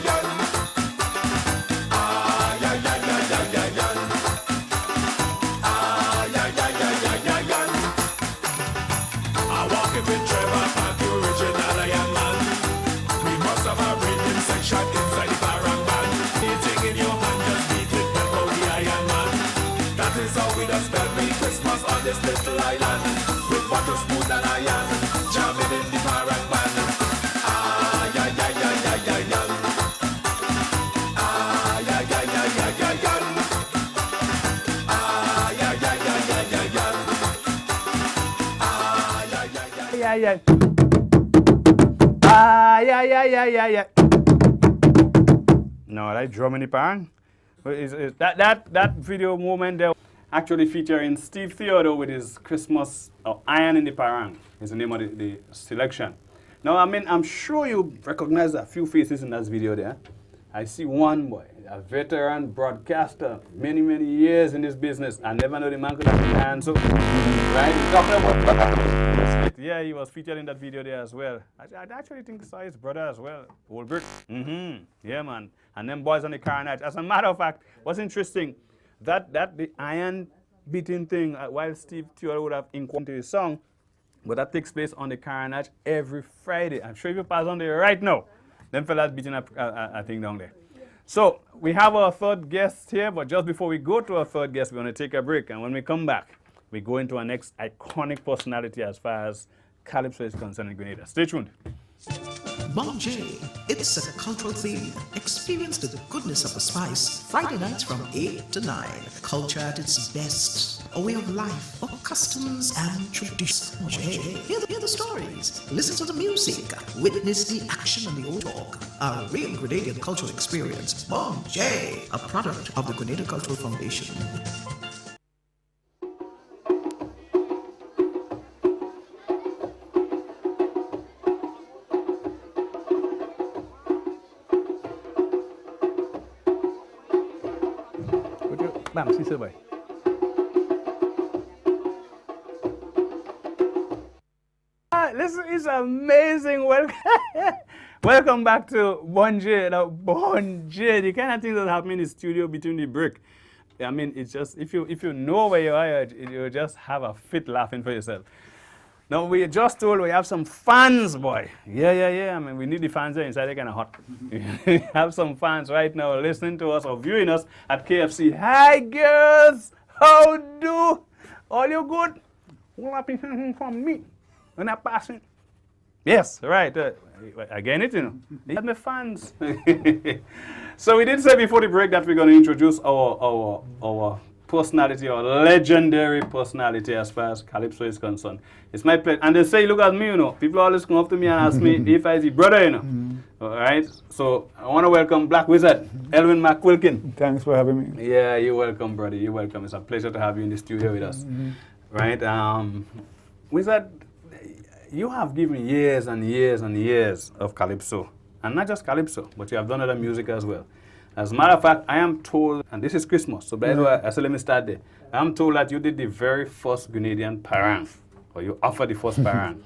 Speaker 3: This little island with water smooth and iron, jamming in the parang band. Ah, yeah, yeah, yeah, yeah, yeah.
Speaker 1: Ay, ay, ay. Ay, ay, ay, ay, ay, ay. No, that drum in the parang. That video moment there actually featuring Steve Theodore with his Christmas Iron in the Parang is the name of the selection. Now, I mean, I'm sure you recognize a few faces in that video there. I see one boy, a veteran broadcaster, many, many years in this business. I never know the man could have been hands up. Right? He's talking about, yeah, he was featured in that video there as well. I actually think I saw his brother as well, Wolbert. Yeah, man. And them boys on the Carnage. As a matter of fact, what's interesting, that the iron beating thing, while Steve Theodore would have incorporated his song, but that takes place on the Carnage every Friday. I'm sure if you pass on there right now, them fellas beating up a thing down there. So we have our third guest here, but just before we go to our third guest, we're going to take a break. And when we come back, we go into our next iconic personality as far as Calypso is concerned in Grenada. Stay tuned.
Speaker 2: Bong J, it's a cultural theme. Experience the goodness of the spice. Friday nights from 8 to 9. Culture at its best. A way of life, of customs and traditions. Hear the stories. Listen to the music. Witness the action and the old talk. A real Grenadian cultural experience. Bong J, a product of the Grenada Cultural Foundation.
Speaker 1: Bam, see, boy. This is amazing. Welcome back to Bong J. Now, Bong J, the kind of things that happen in the studio between the break. I mean, it's just, if you know where you are, you just have a fit laughing for yourself. Now, we just told we have some fans, boy. Yeah. I mean, we need the fans there inside. They're kind of hot. We have some fans right now listening to us or viewing us at KFC. Hi, girls. How do? All you good? What happened from me? When I passing? Yes, right. Again, you know. They had my fans. So we did say before the break that we're going to introduce our personality, or legendary personality as far as Calypso is concerned. It's my pleasure. And they say, look at me, you know. People always come up to me and ask me if I see brother, you know. All right. So I want to welcome Black Wizard, Elwin McQuilkin.
Speaker 9: Thanks for having me.
Speaker 1: Yeah, you're welcome, brother. You're welcome. It's a pleasure to have you in the studio with us. Right. Wizard, you have given years and years and years of Calypso. And not just Calypso, but you have done other music as well. As a matter of fact, I am told, and this is Christmas, so by the way, I said let me start there. I'm told that you did the very first Grenadian parang, or you offered the first parang,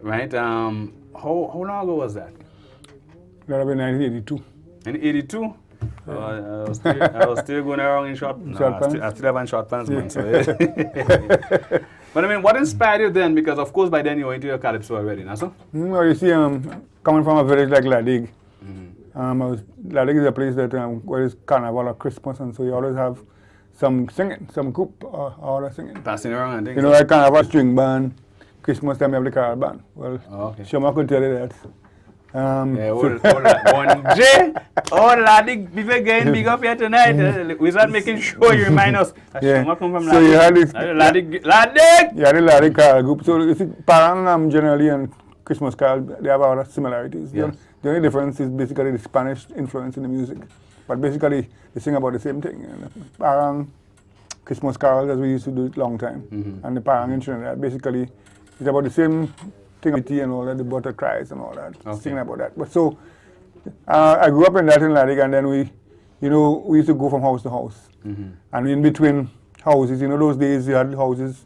Speaker 1: right? How long ago was that?
Speaker 9: That was in 1982.
Speaker 1: In 82? I was still going around in short pants? I still have on short pants, man. So, yeah. But I mean, what inspired you then? Because of course by then you were into your Calypso already, no? So?
Speaker 9: Well, you see, coming from a village like Ladig, Ladig is a place that where it's carnival or Christmas, and so you always have some singing, some group or other singing.
Speaker 1: Passing around and things.
Speaker 9: You know, like carnival string band, Christmas time you have the carol band. Well, Shoma could tell you that.
Speaker 1: Old J, Ladig, before getting big up here tonight, without making sure you remind us.
Speaker 9: Yeah.
Speaker 1: Come from
Speaker 9: So you had this
Speaker 1: Ladig.
Speaker 9: Yeah, the Ladig carol group. So you see, parang generally and Christmas carol, they have a lot of similarities.
Speaker 1: Yes.
Speaker 9: The only difference is basically the Spanish influence in the music. But basically, they sing about the same thing. You know? Parang, Christmas carols, as we used to do it long time. And the parang in Trinidad, basically, it's about the same thing with tea and all that, the butter cries and all that, singing about that. But so, I grew up in that in Ladig, and then we used to go from house to house. And in between houses, those days you had houses,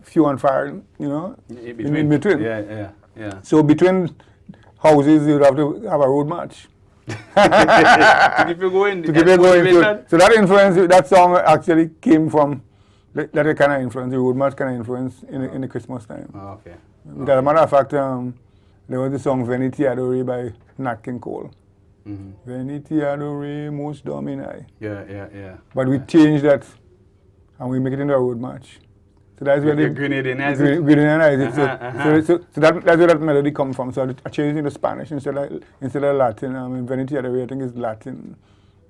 Speaker 9: few and far, in between.
Speaker 1: Yeah.
Speaker 9: So between houses, you'd have to have a road march.
Speaker 1: To keep you going.
Speaker 9: So that influence, that song actually came from that kind of influence, the road march kind of influence in the Christmas time.
Speaker 1: Okay.
Speaker 9: As a matter of fact, there was the song Veniti Adore by Nat King Cole. Veniti Adore most domini.
Speaker 1: Yeah.
Speaker 9: But we changed that and we make it into a road march. So that's where the
Speaker 1: Grenadianize
Speaker 9: it. So that's where that melody comes from. So I changed it into Spanish instead of Latin. Veniti Adore, I think, is Latin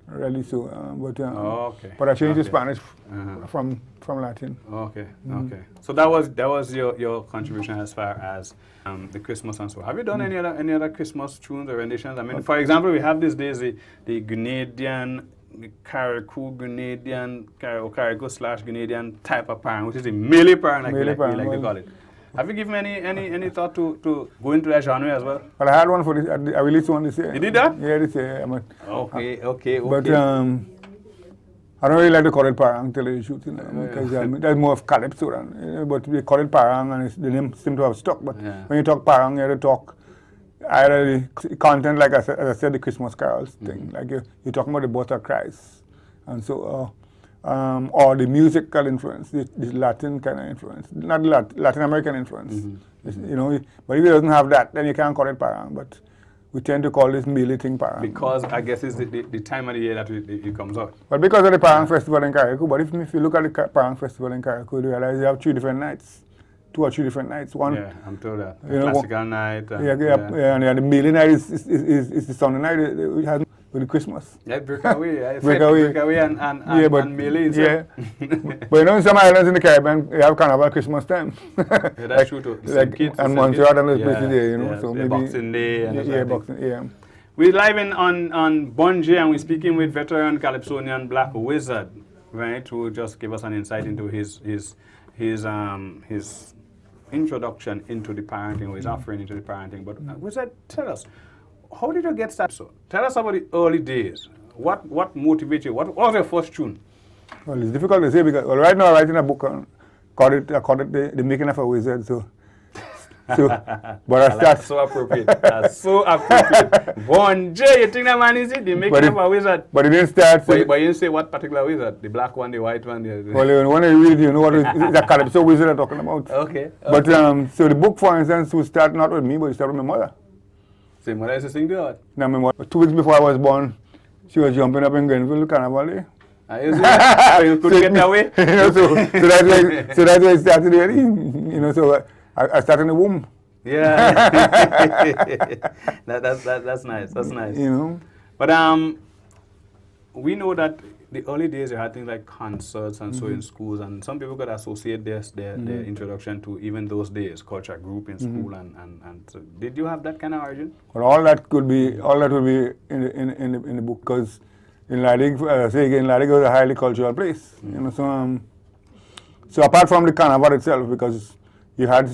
Speaker 9: really. So,
Speaker 1: Okay.
Speaker 9: but I changed to
Speaker 1: Okay.
Speaker 9: Spanish
Speaker 1: Uh-huh.
Speaker 9: from Latin.
Speaker 1: Okay, okay. So that was your contribution as far as the Christmas and so. Have you done any other Christmas tunes or renditions? I mean, for example, we have these days the Grenadian, the Carriacou Grenadian, Carriacou/Grenadian type of parang, which is a melee parang, like we like to call it. Have you given any thought to go into that genre as well?
Speaker 9: But I had one for this. I released one this year.
Speaker 1: You did that?
Speaker 9: Yeah, this year.
Speaker 1: Okay.
Speaker 9: But I don't really like to call it parang till you shoot, because that's more of calypso. But we call it parang, and the name seems to have stuck. But when you talk parang, you have to talk either the content, like as I said, the Christmas carols thing. Like you're talking about the birth of Christ, and so or the musical influence, the Latin kind of influence, not Latin American influence. But if it doesn't have that, then you can't call it parang. But we tend to call this melee thing parang.
Speaker 1: Because I guess it's the time of the year that it comes out.
Speaker 9: But because of the Parang Festival in Carriacou, but if you look at the Parang Festival in Carriacou, you realize you have 2 different nights. 2 or 3 different nights. One,
Speaker 1: yeah, I'm told that. The classical night.
Speaker 9: And the melee night is the Sunday night. It has with the Christmas.
Speaker 1: Yeah, breakaway.
Speaker 9: Breakaway
Speaker 1: and melee.
Speaker 9: Yeah. But in some islands in the Caribbean, you have Carnival Christmas time.
Speaker 1: Yeah, that's true too.
Speaker 9: And Montserrat and those places there, so maybe
Speaker 1: Boxing Day and
Speaker 9: Boxing, yeah.
Speaker 1: We're live on Bon J, and we're speaking with veteran Calypsonian Black Wizard, right, who just gave us an insight into his introduction into the parenting, or his offering into the parenting. But Wizard, tell us, how did you get started? So, tell us about the early days. What motivated you? What was your first tune?
Speaker 9: Well, it's difficult to say because right now I'm writing a book called it The Making of a Wizard. But
Speaker 1: that's so appropriate. That's so appropriate. Bon J, you think that man is it? The Making of a Wizard.
Speaker 9: But it didn't start.
Speaker 1: But you didn't say what particular wizard? The black one, the white one?
Speaker 9: Well, when you read, you know what it's a Calypso wizard I'm talking about.
Speaker 1: Okay.
Speaker 9: But so the book, for instance, would start not with me, but it started with my mother.
Speaker 1: So your mother used to sing to her?
Speaker 9: No, my mother. 2 weeks before I was born, she was jumping up in Grenville Carnival Day.
Speaker 1: So you couldn't get away?
Speaker 9: So that's why it started already. So I started in the womb.
Speaker 1: Yeah. That's nice. That's nice. But we know that the early days you had things like concerts and so in schools, and some people could associate their introduction to even those days, culture group in school and so did you have that kind of origin?
Speaker 9: Well, all that would be in the book, because in Ladig, Ladig was a highly cultural place. So apart from the carnival itself, because you had,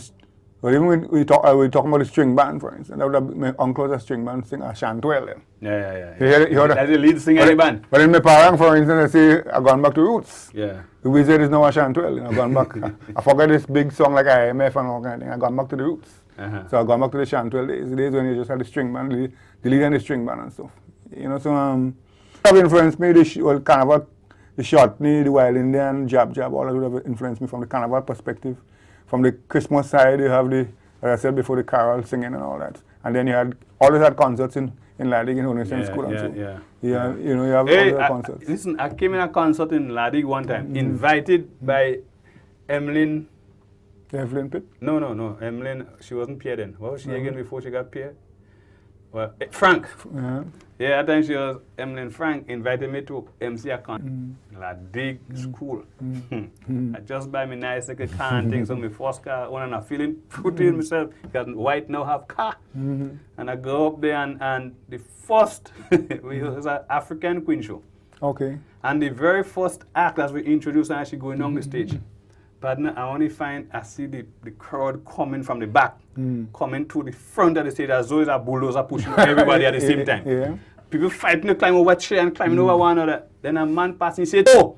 Speaker 9: well, even when we talk about the string band, for instance. My uncle was a string band singer, a chantuel then.
Speaker 1: Yeah.
Speaker 9: That's
Speaker 1: the lead singer in the band.
Speaker 9: But in my parang, for instance, I say I've gone back to roots.
Speaker 1: Yeah.
Speaker 9: The wizard is now a chantuel. I've gone back. I forgot this big song like IMF and all kind of thing. I've gone back to the roots. So I've gone back to the chantuel days. The days when you just had the string band, the lead and the string band and stuff. So have influenced me. The carnival, the shortney, the wild Indian, jab, all that would have influenced me from the carnival perspective. From the Christmas side, you have as I said before, the carol singing and all that. And then you always had concerts in Ladig in Honest School and so. You have all the concerts.
Speaker 1: Listen, I came in a concert in Ladig one time, invited by Emmeline.
Speaker 9: Evelyn Pitt?
Speaker 1: No. Emmeline, she wasn't Pierre then. What was she again before she got Pierre? Well, Frank. Yeah, that time she was Emmeline Frank invited me to MC a concert. Ladig school. I just buy me nice like a car and things on my first car, when I'm feeling pretty in myself, because white now have car. And I go up there and the first was an African Queen show.
Speaker 9: Okay.
Speaker 1: And the very first act as we introduced her, she going on the stage. But now I see the crowd coming from the back, coming to the front of the stage as though it's a bulldozer pushing everybody at the same time.
Speaker 9: Yeah.
Speaker 1: People fighting to climb over a chair and climbing over one another. Then a man passing said, "Oh!"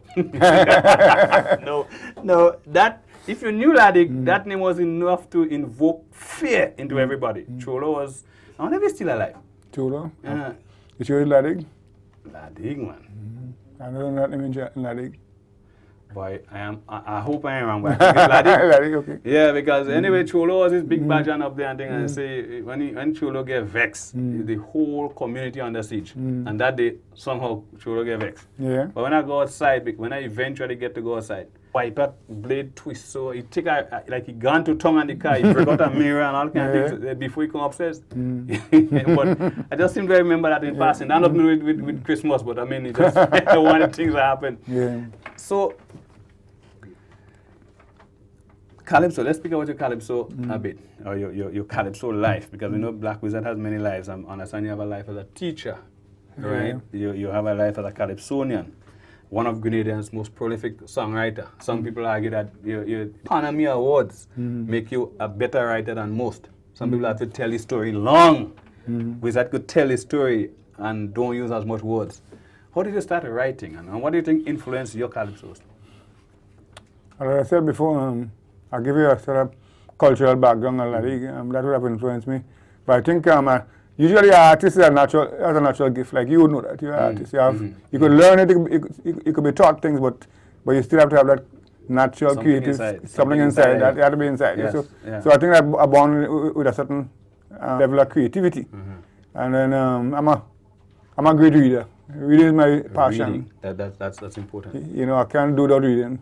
Speaker 1: No, that, if you knew Ladig, that name was enough to invoke fear into everybody. Cholo was, I wonder if he's still alive.
Speaker 9: Cholo? You sure it's Ladig?
Speaker 1: Ladig, man.
Speaker 9: I don't know that name in Ladig.
Speaker 1: Boy, I hope I am wrong, but I think it's Ladig.
Speaker 9: Ladig, okay.
Speaker 1: Yeah, because anyway, Cholo was this big badge up there and thing, and say when Cholo get vexed, the whole community under siege. And that day, somehow Cholo get vexed.
Speaker 9: Yeah.
Speaker 1: But when I go outside, when I eventually get to go outside, wiper blade twist. So he take like he gone to tongue on the car, he break out a mirror and all kind of things before he come upstairs. But I just seem to remember that in passing. Not nothing with Christmas, but I mean it's just one of the things that happened.
Speaker 9: Yeah.
Speaker 1: So Calypso, let's speak about your Calypso a bit, or your Calypso life, because we know Black Wizard has many lives. I understand you have a life as a teacher, right? You have a life as a Calypsonian, one of Grenadian's most prolific songwriter. Some people argue that your Economy Awards make you a better writer than most. Some people have to tell his story long. Wizard could tell his story and don't use as much words. How did you start writing, and what do you think influenced your Calypsos?
Speaker 9: As I said before, I'll give you a sort of cultural background already. That would have influenced me. But I think usually artists has a natural gift. Like you would know that you're an artist. You could learn it. You could be taught things, but you still have to have that natural creative something inside. That had to be inside.
Speaker 1: Yes.
Speaker 9: So I think I'm born with a certain level of creativity. And then I'm a great reader. Reading is my passion.
Speaker 1: Reading. That's important.
Speaker 9: You know, I can't do without reading.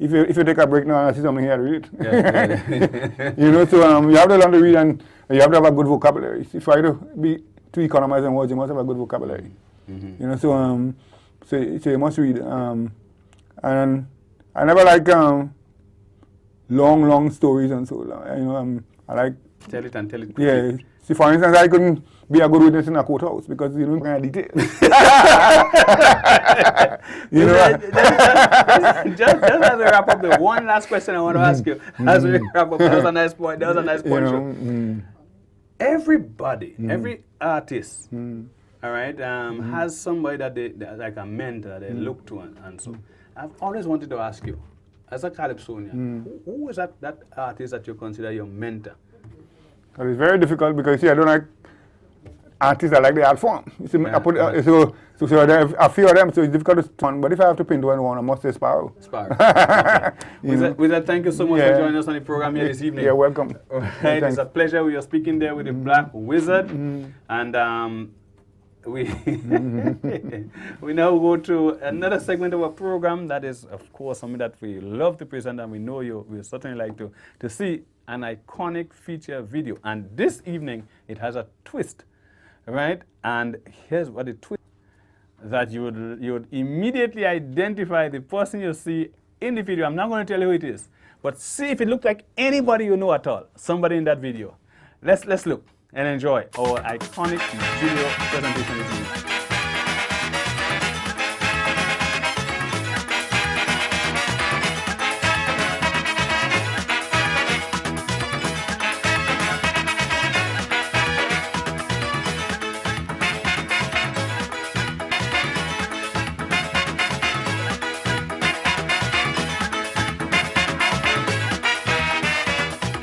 Speaker 9: If you take a break now and I see something here, I read it. You know, so you have to learn to read and you have to have a good vocabulary. If I to economize on words, you must have a good vocabulary. You know, so you must read. And I never like long stories and so. You know, I like
Speaker 1: tell it quickly.
Speaker 9: Yeah. See, for instance, I couldn't be a good witness in a courthouse because you don't have details. You know.
Speaker 1: just as we wrap up, the one last question I want to ask you. As we wrap up, that was a nice point. That was a nice point.
Speaker 9: You know,
Speaker 1: everybody, every artist, all right, has somebody that they like a mentor that they look to, and so. I've always wanted to ask you, as a Calypsonian, who is that artist that you consider your mentor?
Speaker 9: Well, it's very difficult because, see, I don't like artists that like the art form. You see,
Speaker 1: Yeah,
Speaker 9: I put
Speaker 1: right.
Speaker 9: so there are a few of them, so it's difficult to one. But if I have to pin one, I must say Sparrow.
Speaker 1: Sparrow. Okay.
Speaker 9: You know.
Speaker 1: Wizard, thank you so much for joining us on the program here this evening.
Speaker 9: You're welcome.
Speaker 1: Right, it's a pleasure. We are speaking there with the Black Wizard, and we we now go to another segment of our program that is, of course, something that we love to present, and we know you will certainly like to see an iconic feature video. And this evening, it has a twist, right? And here's what the twist that you would immediately identify the person you see in the video. I'm not going to tell you who it is, but see if it looks like anybody you know at all, somebody in that video. Let's look and enjoy our iconic video presentation this evening.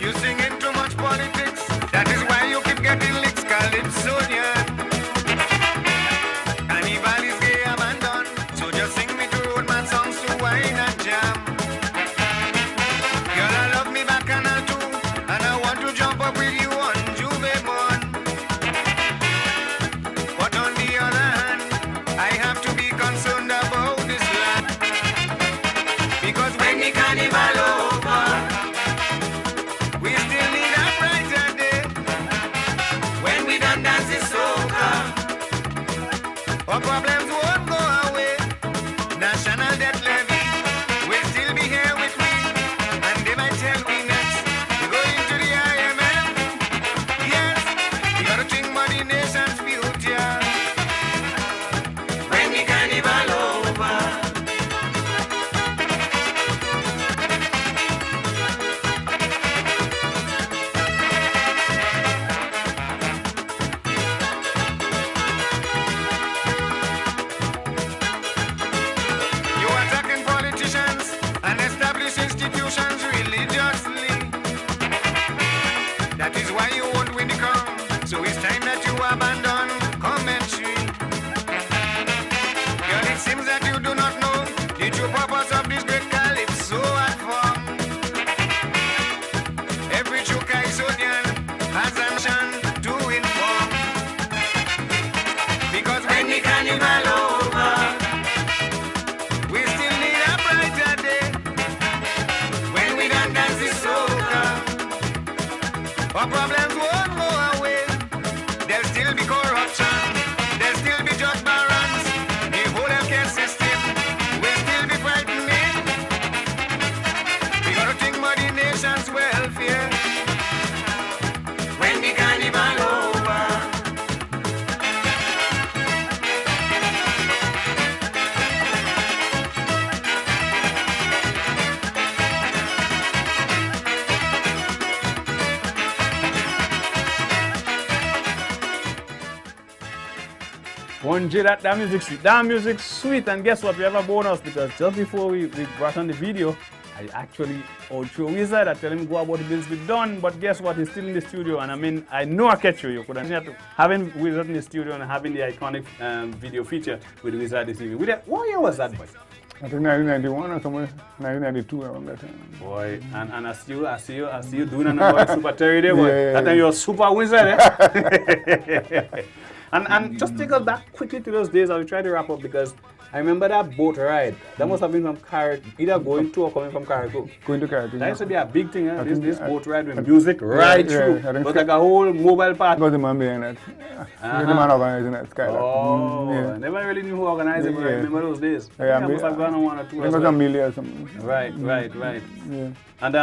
Speaker 10: You singing too much politics. That is why you keep getting licks, Calypsonian. Carnival is gay abandoned. So just sing me two roadman songs to wine and jam. Girl, I love me bacchanal too. And I want to jump up with you on Juve Mon. But on the other hand, I have to be concerned about this land. Because when the carnival over, we still need a brighter day. When we done dance is soca, our problems won't go away. National debt levy will still be here with me, and they might tell me next we go into the IMF. Yes, we gotta think about the nation's future. When the carnival over. You attacking politicians and establish institutions religiously. That is why you won't win the crown. So it's time that you abandon commentary. Girl, it seems that you do not know the true purpose of this great Calypso art form. Every true Calypsonian has a mission to inform. Because when the carnival over, we still need a brighter day. But problems won't go away. There'll still be corruption. There'll still be drug barons. The whole healthcare system will still be frightening. We gotta think about the nation's welfare. When the carnival over.
Speaker 1: Bonje, that music sweet. That music sweet. And guess what? We have a bonus because just before we brought on the video, I actually outro Wizard. I tell him go about the business be done. But guess what? He's still in the studio. And I mean, I know I catch you. You could have having Wizard in the studio and having the iconic video feature with Wizard this evening. What year was that, boy?
Speaker 9: I think 1991 or somewhere, 1992 around that time.
Speaker 1: Boy, and I see you doing another Super Terry there, boy.
Speaker 9: Yeah.
Speaker 1: That time you're a super wizard, eh? and just take us back quickly to those days. I'll try to wrap up because I remember that boat ride. That must have been from either going to or coming from Carriacou.
Speaker 9: Going to Carriacou.
Speaker 1: That used to be a big thing, eh? This boat ride with
Speaker 9: I-
Speaker 1: music right
Speaker 9: yeah,
Speaker 1: through.
Speaker 9: I think
Speaker 1: It was like a whole mobile park.
Speaker 9: Got the man behind that. The man organizing that Skylab.
Speaker 1: Oh,
Speaker 9: yeah.
Speaker 1: I never really knew who organized it, but I
Speaker 9: Yeah.
Speaker 1: remember those days. I
Speaker 9: Yeah,
Speaker 1: think I must have gone on one or two
Speaker 9: I
Speaker 1: as
Speaker 9: think it was
Speaker 1: well.
Speaker 9: Amelia or something.
Speaker 1: Right.
Speaker 9: Yeah.
Speaker 1: And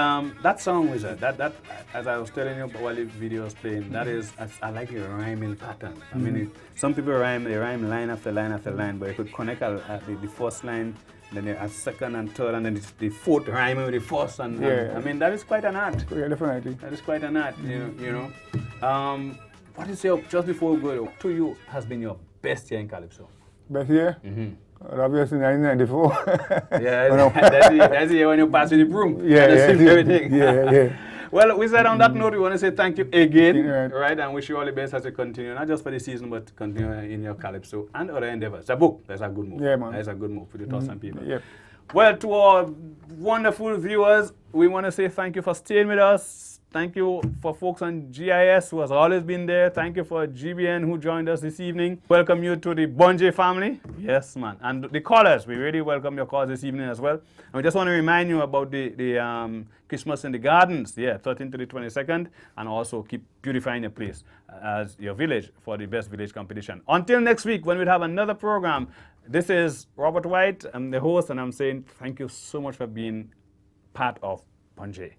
Speaker 1: that song, Wizard, that as I was telling you while the video was playing, that is, I like the rhyming pattern. I mean, some people they rhyme line after line after line, but you could connect the first line, then a second and third, and then the fourth rhyming with the first. And I mean, that is quite an art.
Speaker 9: Yeah, definitely.
Speaker 1: That is quite an art, you know. What is your, just before we go to you, has been your best year in Calypso?
Speaker 9: Best year? Obviously 1994.
Speaker 1: Yeah, that's the year when you pass with the broom.
Speaker 9: Yeah,
Speaker 1: and
Speaker 9: yeah,
Speaker 1: everything.
Speaker 9: yeah.
Speaker 1: Well, Wizard, on that note, we want to say thank you again,
Speaker 9: Right.
Speaker 1: right? And wish you all the best as you continue, not just for the season, but continue in your Calypso and other endeavors. The book, that's a good move.
Speaker 9: Yeah, man.
Speaker 1: That's a good move for the thousand people.
Speaker 9: Yep.
Speaker 1: Well, to our wonderful viewers, we want to say thank you for staying with us. Thank you for folks on GIS who has always been there. Thank you for GBN who joined us this evening. Welcome you to the Bonje family. Yes, man. And the callers, we really welcome your calls this evening as well. And we just want to remind you about the Christmas in the Gardens, 13th to the 22nd, and also keep beautifying your place as your village for the best village competition. Until next week, when we have another program, this is Robert White. I'm the host, and I'm saying thank you so much for being part of Bonje.